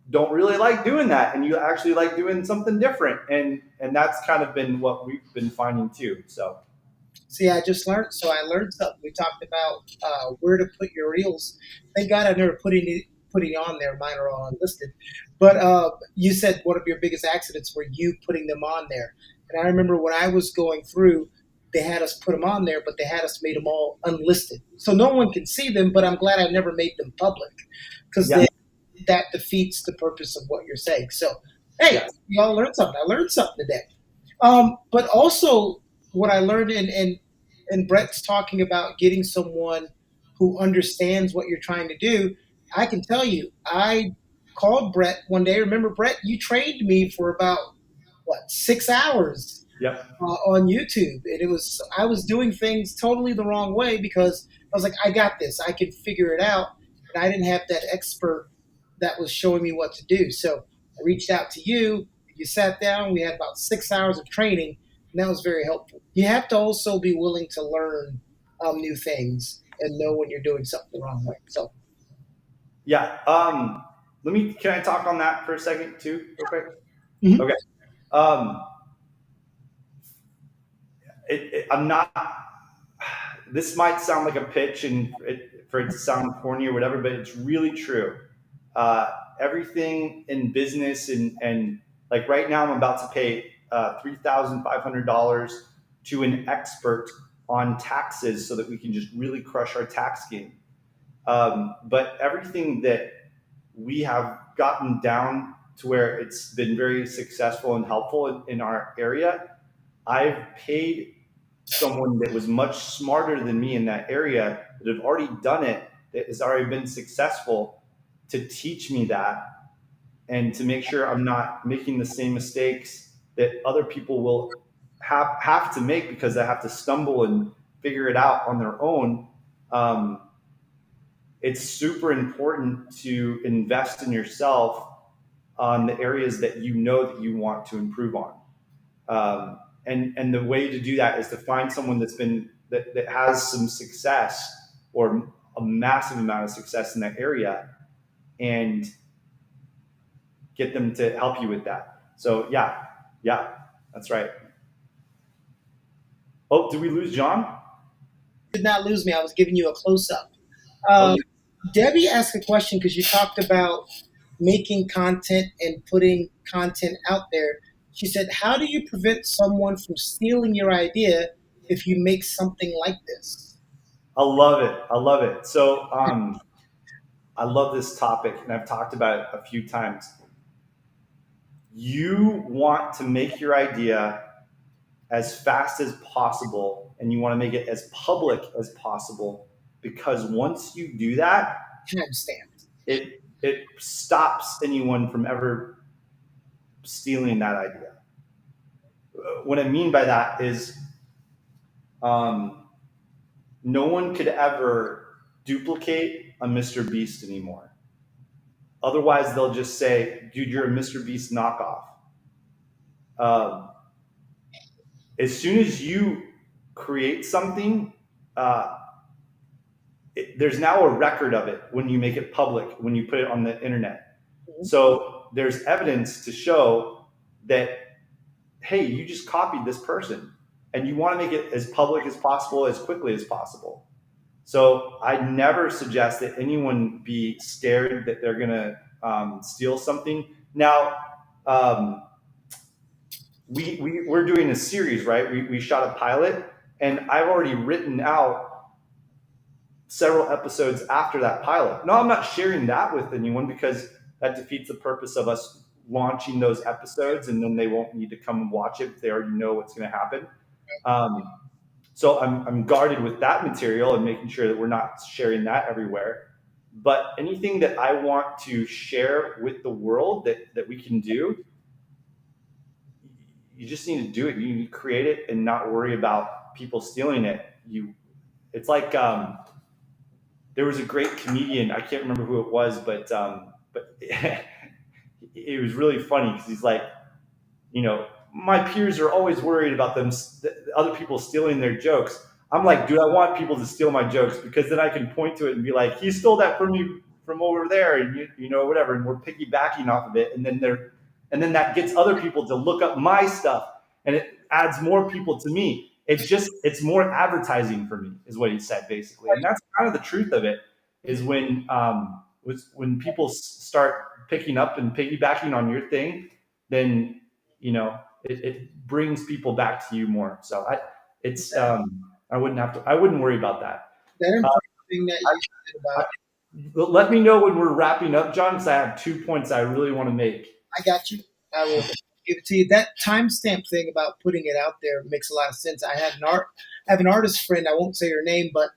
don't really like doing that, and you actually like doing something different, and that's kind of been what we've been finding too. So. See, I just learned. So I learned something. We talked about where to put your reels. Thank God I never putting on there. Mine are all unlisted. But you said one of your biggest accidents were you putting them on there. And I remember when I was going through, they had us put them on there, but they had us made them all unlisted, so no one can see them. But I'm glad I never made them public because that defeats the purpose of what you're saying. So hey, we all learned something. I learned something today. But also what I learned, and Brett's talking about getting someone who understands what you're trying to do. I can tell you, I called Brett one day. Remember, Brett, you trained me for about 6 hours Yep. on YouTube, and I was doing things totally the wrong way because I was like, I got this, I can figure it out, and I didn't have that expert that was showing me what to do. So I reached out to you. You sat down. We had about 6 hours of training, and that was very helpful. You have to also be willing to learn new things and know when you're doing something the wrong way. So, yeah. Can I talk on that for a second too, real quick? Mhm. Okay. I'm not. This might sound like a pitch and for it to sound corny or whatever, but it's really true. Everything in business and like right now, I'm about to pay $3,500 to an expert on taxes so that we can just really crush our tax game. But everything that we have gotten down to where it's been very successful and helpful in our area, I've paid someone that was much smarter than me in that area that have already done it, that has already been successful, to teach me that and to make sure I'm not making the same mistakes that other people will have to make because they have to stumble and figure it out on their own. It's super important to invest in yourself on the areas that you know that you want to improve on. and the way to do that is to find someone that has some success or a massive amount of success in that area, and get them to help you with that. So yeah, that's right. Oh, did we lose John? Did not lose me. I was giving you a close up. Oh, Debbie asked a question because you talked about making content and putting content out there. She said, "How do you prevent someone from stealing your idea if you make something like this?" I love it. I love it. So I love this topic, and I've talked about it a few times. You want to make your idea as fast as possible, and you want to make it as public as possible, because once you do that, Timestamp. it stops anyone from ever stealing that idea. What I mean by that is, um, no one could ever duplicate a Mr. Beast anymore. Otherwise, they'll just say, "Dude, you're a Mr. Beast knockoff." Um, as soon as you create something, uh, there's now a record of it when you make it public, when you put it on the internet. So there's evidence to show that, hey, you just copied this person, and you want to make it as public as possible, as quickly as possible. So I never suggest that anyone be scared that they're going to steal something. Now, we're doing a series, right? We shot a pilot, and I've already written out several episodes after that pilot. No, I'm not sharing that with anyone, because that defeats the purpose of us launching those episodes, and then they won't need to come and watch it if they already know what's going to happen. So I'm guarded with that material and making sure that we're not sharing that everywhere. But anything that I want to share with the world that we can do, you just need to do it. You need to create it and not worry about people stealing it. It's like, there was a great comedian. I can't remember who it was, but it was really funny, because he's like, my peers are always worried about other people stealing their jokes. I'm like, dude, I want people to steal my jokes, because then I can point to it and be like, he stole that from me from over there, and whatever, and we're piggybacking off of it, and then that gets other people to look up my stuff, and it adds more people to me. It's more advertising for me, is what he said, basically. And that's kind of the truth of it, is when people start picking up and piggybacking on your thing, then it brings people back to you more. So I wouldn't worry about that. That important thing that you said about. Let me know when we're wrapping up, John, because I have 2 points I really want to make. I got you. I will give it to you. That timestamp thing about putting it out there makes a lot of sense. I have an artist friend. I won't say her name, but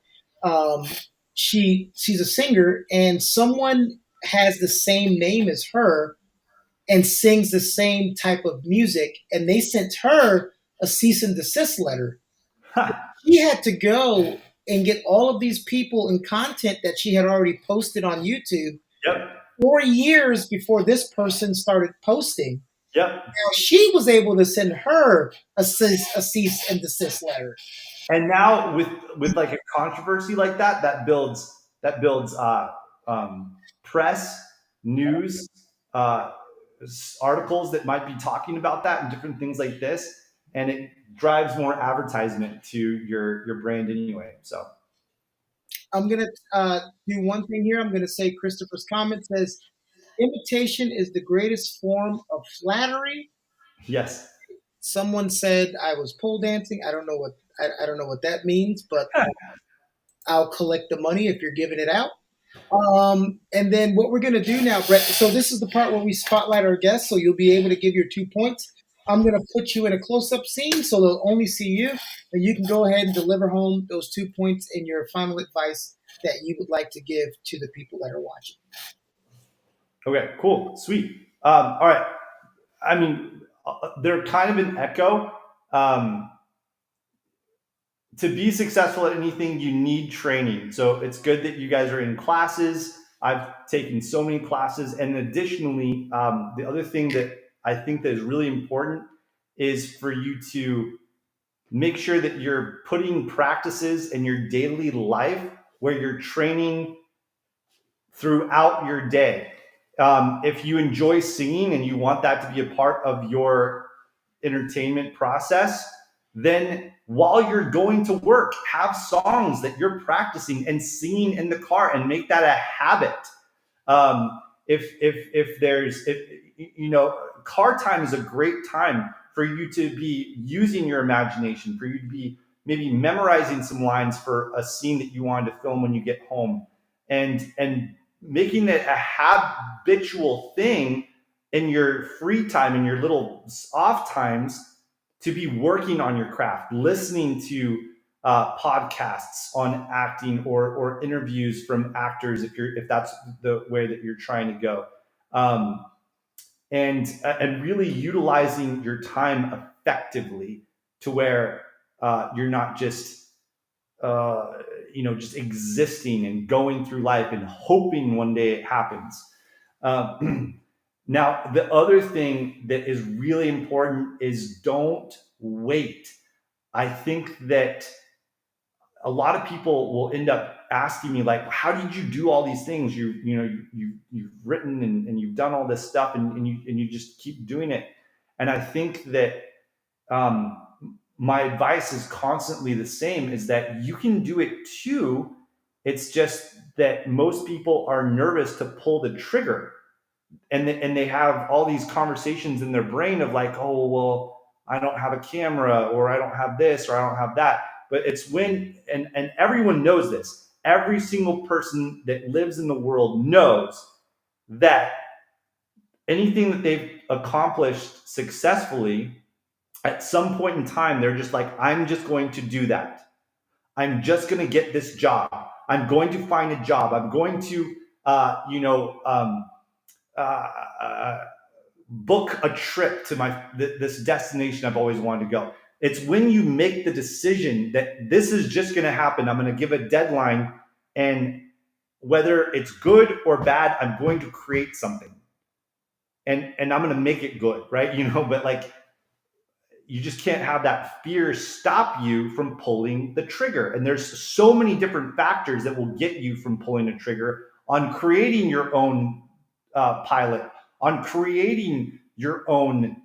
she's a singer, and someone has the same name as her and sings the same type of music, and they sent her a cease and desist letter. She had to go and get all of these people and content that she had already posted on YouTube. Yep. 4 years before this person started posting. Yep. Now she was able to send her a cease and desist letter. And now with like a controversy like that builds press, news, articles that might be talking about that and different things like this, and it drives more advertisement to your brand anyway. So I'm gonna do one thing here. I'm gonna say Christopher's comment says, "Imitation is the greatest form of flattery." Yes. Someone said I was pole dancing. I don't know what that means, but I'll collect the money if you're giving it out. And then what we're going to do now, Brett, so this is the part where we spotlight our guests, so you'll be able to give your 2 points. I'm going to put you in a close-up scene, so they'll only see you, and you can go ahead and deliver home those 2 points and your final advice that you would like to give to the people that are watching. Okay, cool, sweet. All right. I mean, they're kind of an echo. To be successful at anything, you need training. So it's good that you guys are in classes. I've taken so many classes. And additionally, the other thing that I think that is really important is for you to make sure that you're putting practices in your daily life where you're training throughout your day. If you enjoy singing and you want that to be a part of your entertainment process, then while you're going to work, have songs that you're practicing and singing in the car and make that a habit. If there's, if you know, car time is a great time for you to be using your imagination, for you to be maybe memorizing some lines for a scene that you wanted to film when you get home, and making it a habitual thing in your free time, in your little off times, to be working on your craft, listening to podcasts on acting, or interviews from actors if that's the way that you're trying to go, and really utilizing your time effectively to where you're not just just existing and going through life and hoping one day it happens. Now, the other thing that is really important is don't wait. I think that a lot of people will end up asking me, like, how did you do all these things? You've written and you've done all this stuff, and you just keep doing it. And I think that my advice is constantly the same, is that you can do it too. It's just that most people are nervous to pull the trigger, and they have all these conversations in their brain of like, oh, well, I don't have a camera, or I don't have this, or I don't have that. But it's when, and everyone knows this, every single person that lives in the world knows that anything that they've accomplished successfully, at some point in time, they're just like, I'm just going to do that. I'm just going to get this job. I'm going to find a job. I'm going to, book a trip to this destination I've always wanted to go. It's when you make the decision that this is just going to happen. I'm going to give a deadline, and whether it's good or bad, I'm going to create something, and I'm going to make it good, right? But like, you just can't have that fear stop you from pulling the trigger. And there's so many different factors that will get you from pulling the trigger on creating your own pilot, on creating your own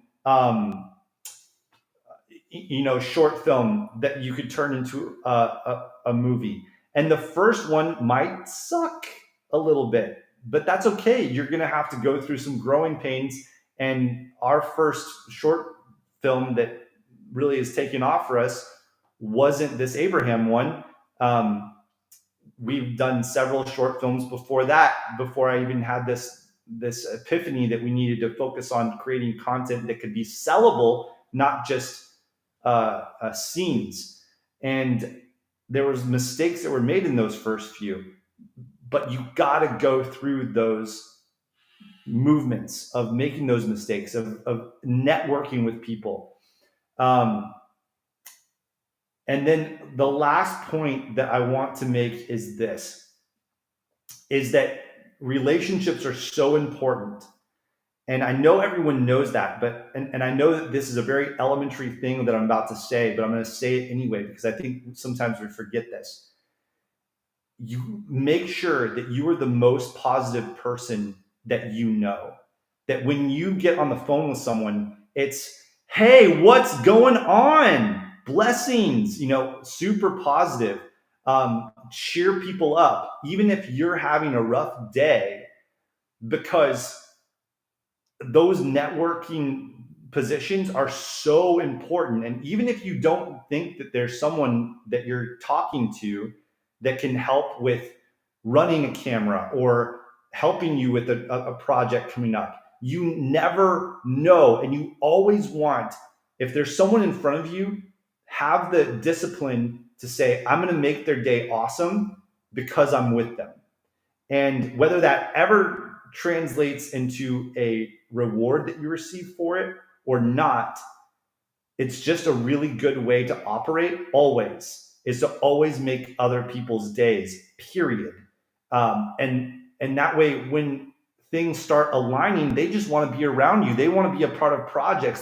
short film that you could turn into a movie. And the first one might suck a little bit, but that's okay. You're going to have to go through some growing pains. And our first short film that really is taking off for us wasn't this Abraham one. We've done several short films before that, before I even had this epiphany that we needed to focus on creating content that could be sellable, not just scenes. And there was mistakes that were made in those first few, but you got to go through those movements of making those mistakes, of networking with people. And then the last point that I want to make is this, is that relationships are so important. And I know everyone knows that, but and I know that this is a very elementary thing that I'm about to say, but I'm going to say it anyway, because I think sometimes we forget this. You make sure that you are the most positive person that you know. That when you get on the phone with someone, it's, hey, what's going on? Blessings, super positive. Cheer people up, even if you're having a rough day, because those networking positions are so important. And even if you don't think that there's someone that you're talking to that can help with running a camera or helping you with a project coming up, you never know. And you always want, if there's someone in front of you, have the discipline to say, I'm going to make their day awesome because I'm with them. And whether that ever translates into a reward that you receive for it or not, it's just a really good way to operate always, is to always make other people's days, period. And that way, when things start aligning, they just want to be around you. They want to be a part of projects.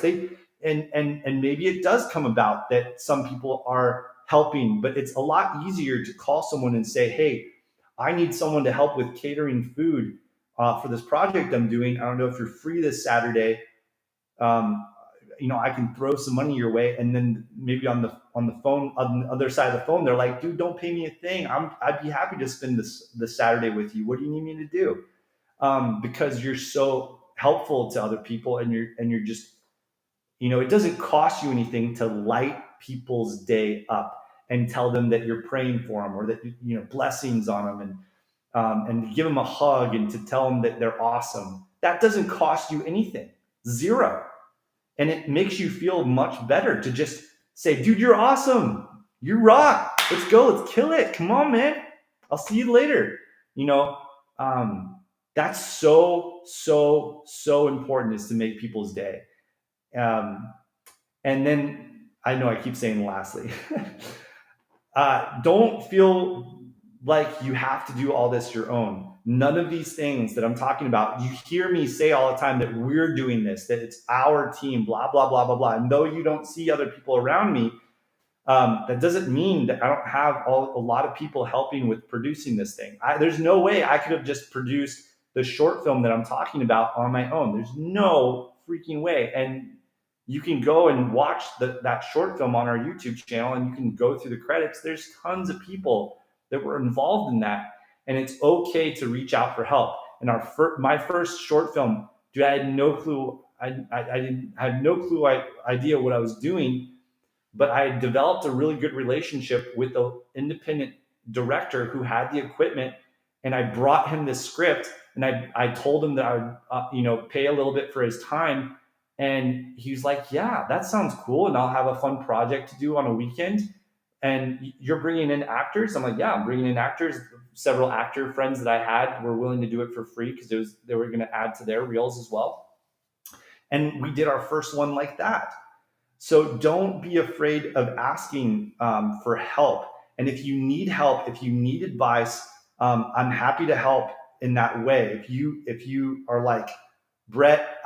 and maybe it does come about that some people are helping, but it's a lot easier to call someone and say, hey, I need someone to help with catering food for this project I'm doing. I don't know if you're free this Saturday. Um, I can throw some money your way, and then maybe on the phone, on the other side of the phone, they're like, dude, don't pay me a thing. I'd be happy to spend this Saturday with you. What do you need me to do? Because you're so helpful to other people, and you're just, it doesn't cost you anything to light people's day up and tell them that you're praying for them, or that blessings on them, and give them a hug and to tell them that they're awesome. That doesn't cost you anything, zero. And it makes you feel much better to just say, dude, you're awesome. You rock. Let's go. Let's kill it. Come on, man. I'll see you later. That's so important, is to make people's day. And then I know I keep saying lastly, don't feel like you have to do all this your own. None of these things that I'm talking about, you hear me say all the time that we're doing this, that it's our team, blah, blah, blah, blah, blah. And though you don't see other people around me, that doesn't mean that I don't have a lot of people helping with producing this thing. There's no way I could have just produced the short film that I'm talking about on my own. There's no freaking way. And you can go and watch that short film on our YouTube channel, and you can go through the credits. There's tons of people that were involved in that. And it's okay to reach out for help. And my first short film, dude, I had no clue. I had no clue idea what I was doing, but I developed a really good relationship with the independent director who had the equipment, and I brought him this script, and I told him that I would pay a little bit for his time, and he was like, yeah, that sounds cool, and I'll have a fun project to do on a weekend. And you're bringing in actors? I'm like, yeah, I'm bringing in actors. Several actor friends that I had were willing to do it for free because they were going to add to their reels as well. And we did our first one like that. So don't be afraid of asking for help. And if you need help, if you need advice, I'm happy to help in that way. If you are like, Brett,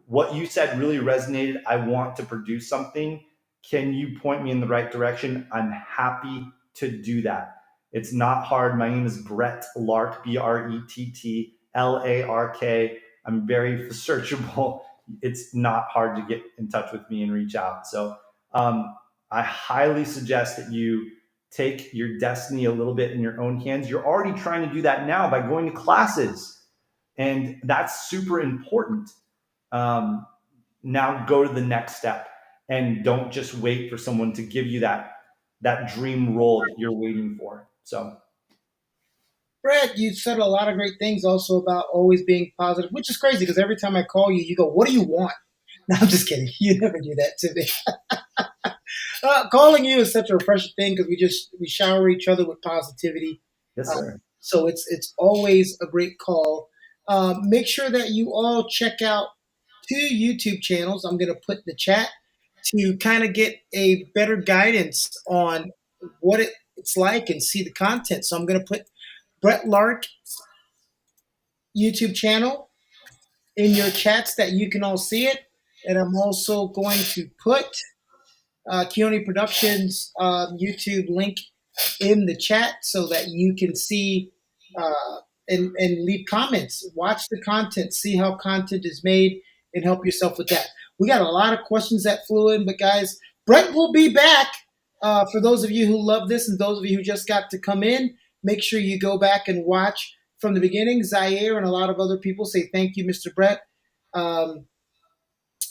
what you said really resonated, I want to produce something. Can you point me in the right direction? I'm happy to do that. It's not hard. My name is Brett Lark, BRETT LARK. I'm very searchable. It's not hard to get in touch with me and reach out. So I highly suggest that you take your destiny a little bit in your own hands. You're already trying to do that now by going to classes, and that's super important. Now go to the next step. And don't just wait for someone to give you that dream role that you're waiting for. So, Brett, you said a lot of great things also about always being positive, which is crazy because every time I call you, you go, what do you want? No, I'm just kidding. You never do that to me. Calling you is such a refreshing thing because we shower each other with positivity. yes, sir. So it's always a great call. Make sure that you all check out 2 YouTube channels. I'm going to put in the chat to kind of get a better guidance on what it's like and see the content. So I'm going to put Brett Lark's YouTube channel in your chats that you can all see it. And I'm also going to put Keone Productions YouTube link in the chat so that you can see and leave comments. Watch the content, see how content is made, and help yourself with that. We got a lot of questions that flew in, but guys, Brett will be back. For those of you who love this and those of you who just got to come in, make sure you go back and watch from the beginning. Zaire and a lot of other people say thank you, Mr. Brett.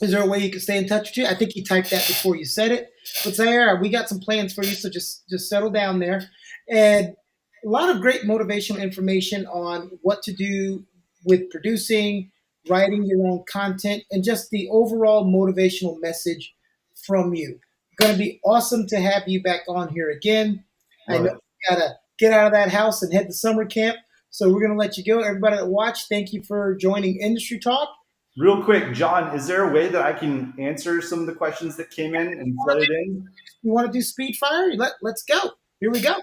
Is there a way you can stay in touch with you? I think you typed that before you said it. But Zaire, we got some plans for you, so just settle down there. And a lot of great motivational information on what to do with producing, writing your own content, and just the overall motivational message from you. Going to be awesome to have you back on here again. I know you got to get out of that house and head to summer camp, so we're going to let you go. Everybody that watched, thank you for joining Industry Talk. Real quick, John, is there a way that I can answer some of the questions that came in and flood it in? You want to do speed fire? Let's go. Here we go.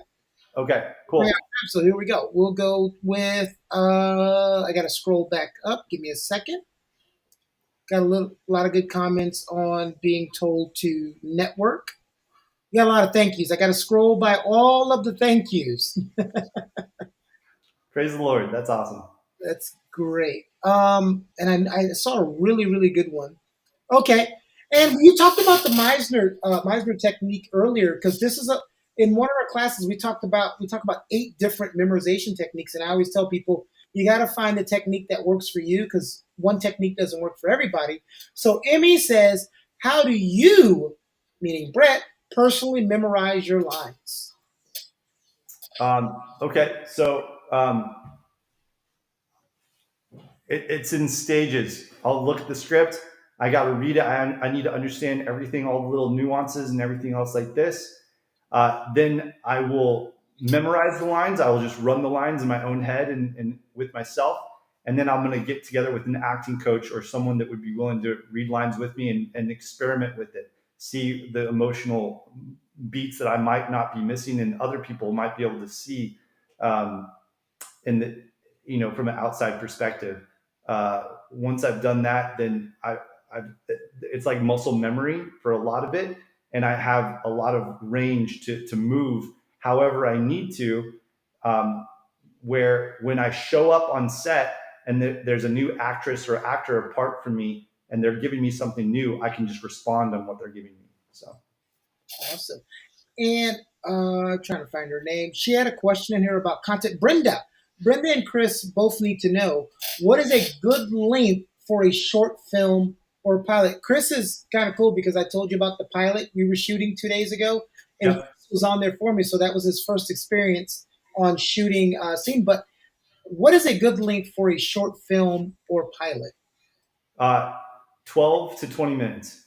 Okay, cool. Yeah, so here we go. We'll go with, I got to scroll back up. Give me a second. Got a lot of good comments on being told to network. We got a lot of thank yous. I got to scroll by all of the thank yous. Praise the Lord. That's awesome. That's great. And I saw a really, really good one. Okay, and you talked about the Meisner technique earlier because this is a in one of our classes we talk about 8 different memorization techniques, and I always tell people you got to find the technique that works for you because one technique doesn't work for everybody. So Emmy says, "How do you, meaning Brett, personally memorize your lines?" Okay, so it's in stages. I'll look at the script. I got to read it. I need to understand everything, all the little nuances and everything else like this. Then I will memorize the lines. I will just run the lines in my own head and with myself. And then I'm going to get together with an acting coach or someone that would be willing to read lines with me and experiment with it. See the emotional beats that I might not be missing and other people might be able to see in the, from an outside perspective. Once I've done that, then it's like muscle memory for a lot of it. And I have a lot of range to move however I need to, where when I show up on set and there's a new actress or actor apart from me and they're giving me something new, I can just respond on what they're giving me. So Awesome. And trying to find her name. She had a question in here about content. Brenda and Chris both need to know what is a good length for a short film or pilot. Chris is kind of cool because I told you about the pilot we were shooting 2 days ago, and Yep. Chris was on there for me. So that was his first experience on shooting a scene. But what is a good length for a short film or pilot? 12 to 20 minutes.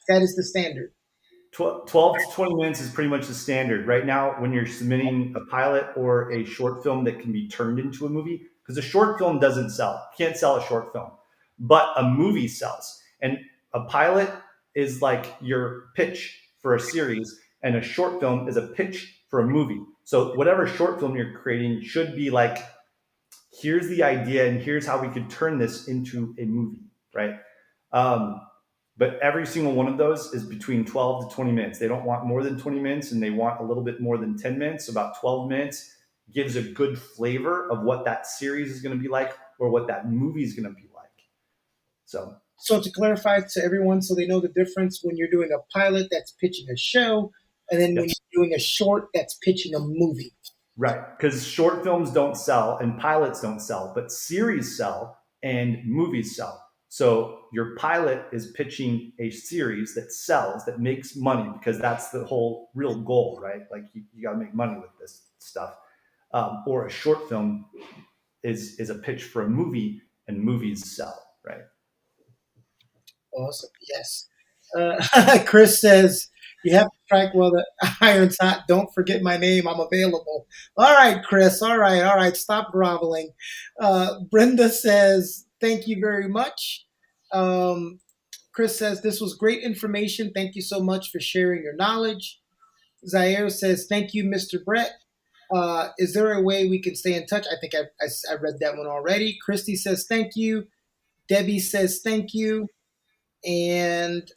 That is the standard. 12 to 20 minutes is pretty much the standard right now when you're submitting a pilot or a short film that can be turned into a movie, because a short film doesn't sell. You can't sell a short film, but a movie sells. And a pilot is like your pitch for a series, and a short film is a pitch for a movie. So whatever short film you're creating should be like, here's the idea and here's how we could turn this into a movie, right? But every single one of those is between 12 to 20 minutes. They don't want more than 20 minutes and they want a little bit more than 10 minutes. So about 12 minutes gives a good flavor of what that series is going to be like or what that movie is going to be like. So to clarify to everyone, so they know the difference when you're doing a pilot that's pitching a show, and then when you're doing a short that's pitching a movie. Right, because short films don't sell and pilots don't sell, but series sell and movies sell. So your pilot is pitching a series that sells, that makes money, because that's the whole real goal, right? Like you got to make money with this stuff. Or a short film is a pitch for a movie, and movies sell, right? Awesome. Yes. Chris says, you have to strike while the iron's hot. Don't forget my name. I'm available. All right, Chris. All right. All right. Stop groveling. Brenda says, thank you very much. Chris says, this was great information. Thank you so much for sharing your knowledge. Zaire says, thank you, Mr. Brett. Is there a way we can stay in touch? I think I read that one already. Christy says, thank you. Debbie says, thank you. And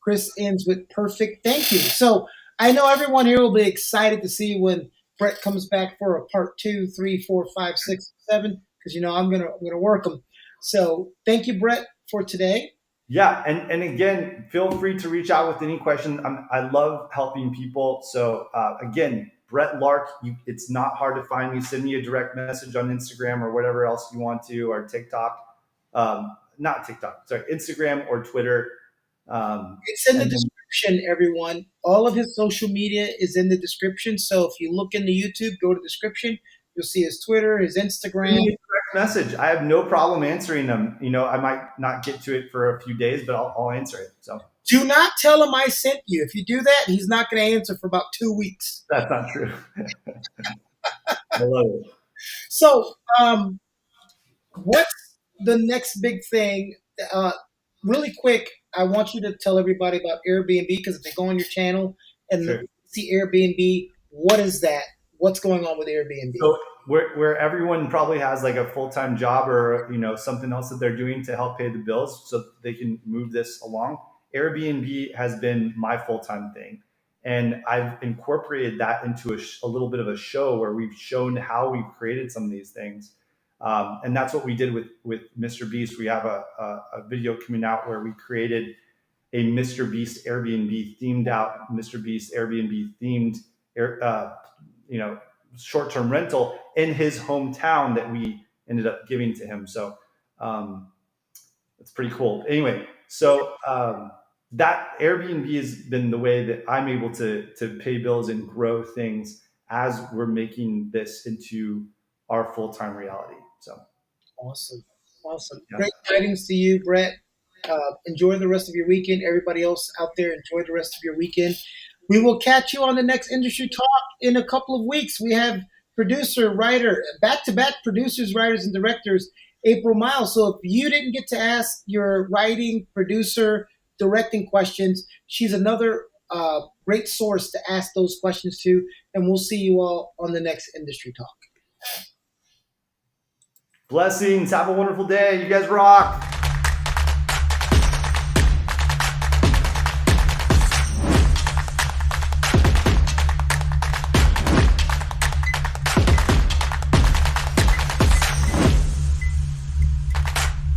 Chris ends with perfect thank you. So I know everyone here will be excited to see when Brett comes back for a part 2, 3, 4, 5, 6, 7, because I'm gonna work them. So thank you, Brett, for today. Yeah, and again, feel free to reach out with any question. I love helping people. So again, Brett Lark, it's not hard to find me. Send me a direct message on Instagram or whatever else you want to, or TikTok. Not TikTok, sorry, Instagram or Twitter. It's in the description, everyone. All of his social media is in the description. So if you look in the YouTube, go to the description. You'll see his Twitter, his Instagram. Message. I have no problem answering them. I might not get to it for a few days, but I'll answer it. So do not tell him I sent you. If you do that, he's not going to answer for about 2 weeks. That's not true. I love it. So, what's the next big thing? Really quick, I want you to tell everybody about AirBNB, because if they go on your channel and see AirBNB, what is that? What's going on with AirBNB? So where everyone probably has like a full-time job or something else that they're doing to help pay the bills so they can move this along, Airbnb has been my full-time thing. And I've incorporated that into a little bit of a show where we've shown how we've created some of these things. And that's what we did with Mr. Beast. We have a video coming out where we created a Mr. Beast Airbnb themed out, Mr. Beast Airbnb themed, short-term rental in his hometown that we ended up giving to him. So it's pretty cool. Anyway, so that Airbnb has been the way that I'm able to pay bills and grow things as we're making this into our full-time reality. So Awesome. yeah. Great tidings to you, Brett. Enjoy the rest of your weekend. Everybody else out there, enjoy the rest of your weekend. We will catch you on the next Industry Talk in a couple of weeks. We have producer, writer, back-to-back producers, writers, and directors, April Miles. So if you didn't get to ask your writing, producer, directing questions, she's another great source to ask those questions to. And we'll see you all on the next Industry Talk. Blessings. Have a wonderful day. You guys rock.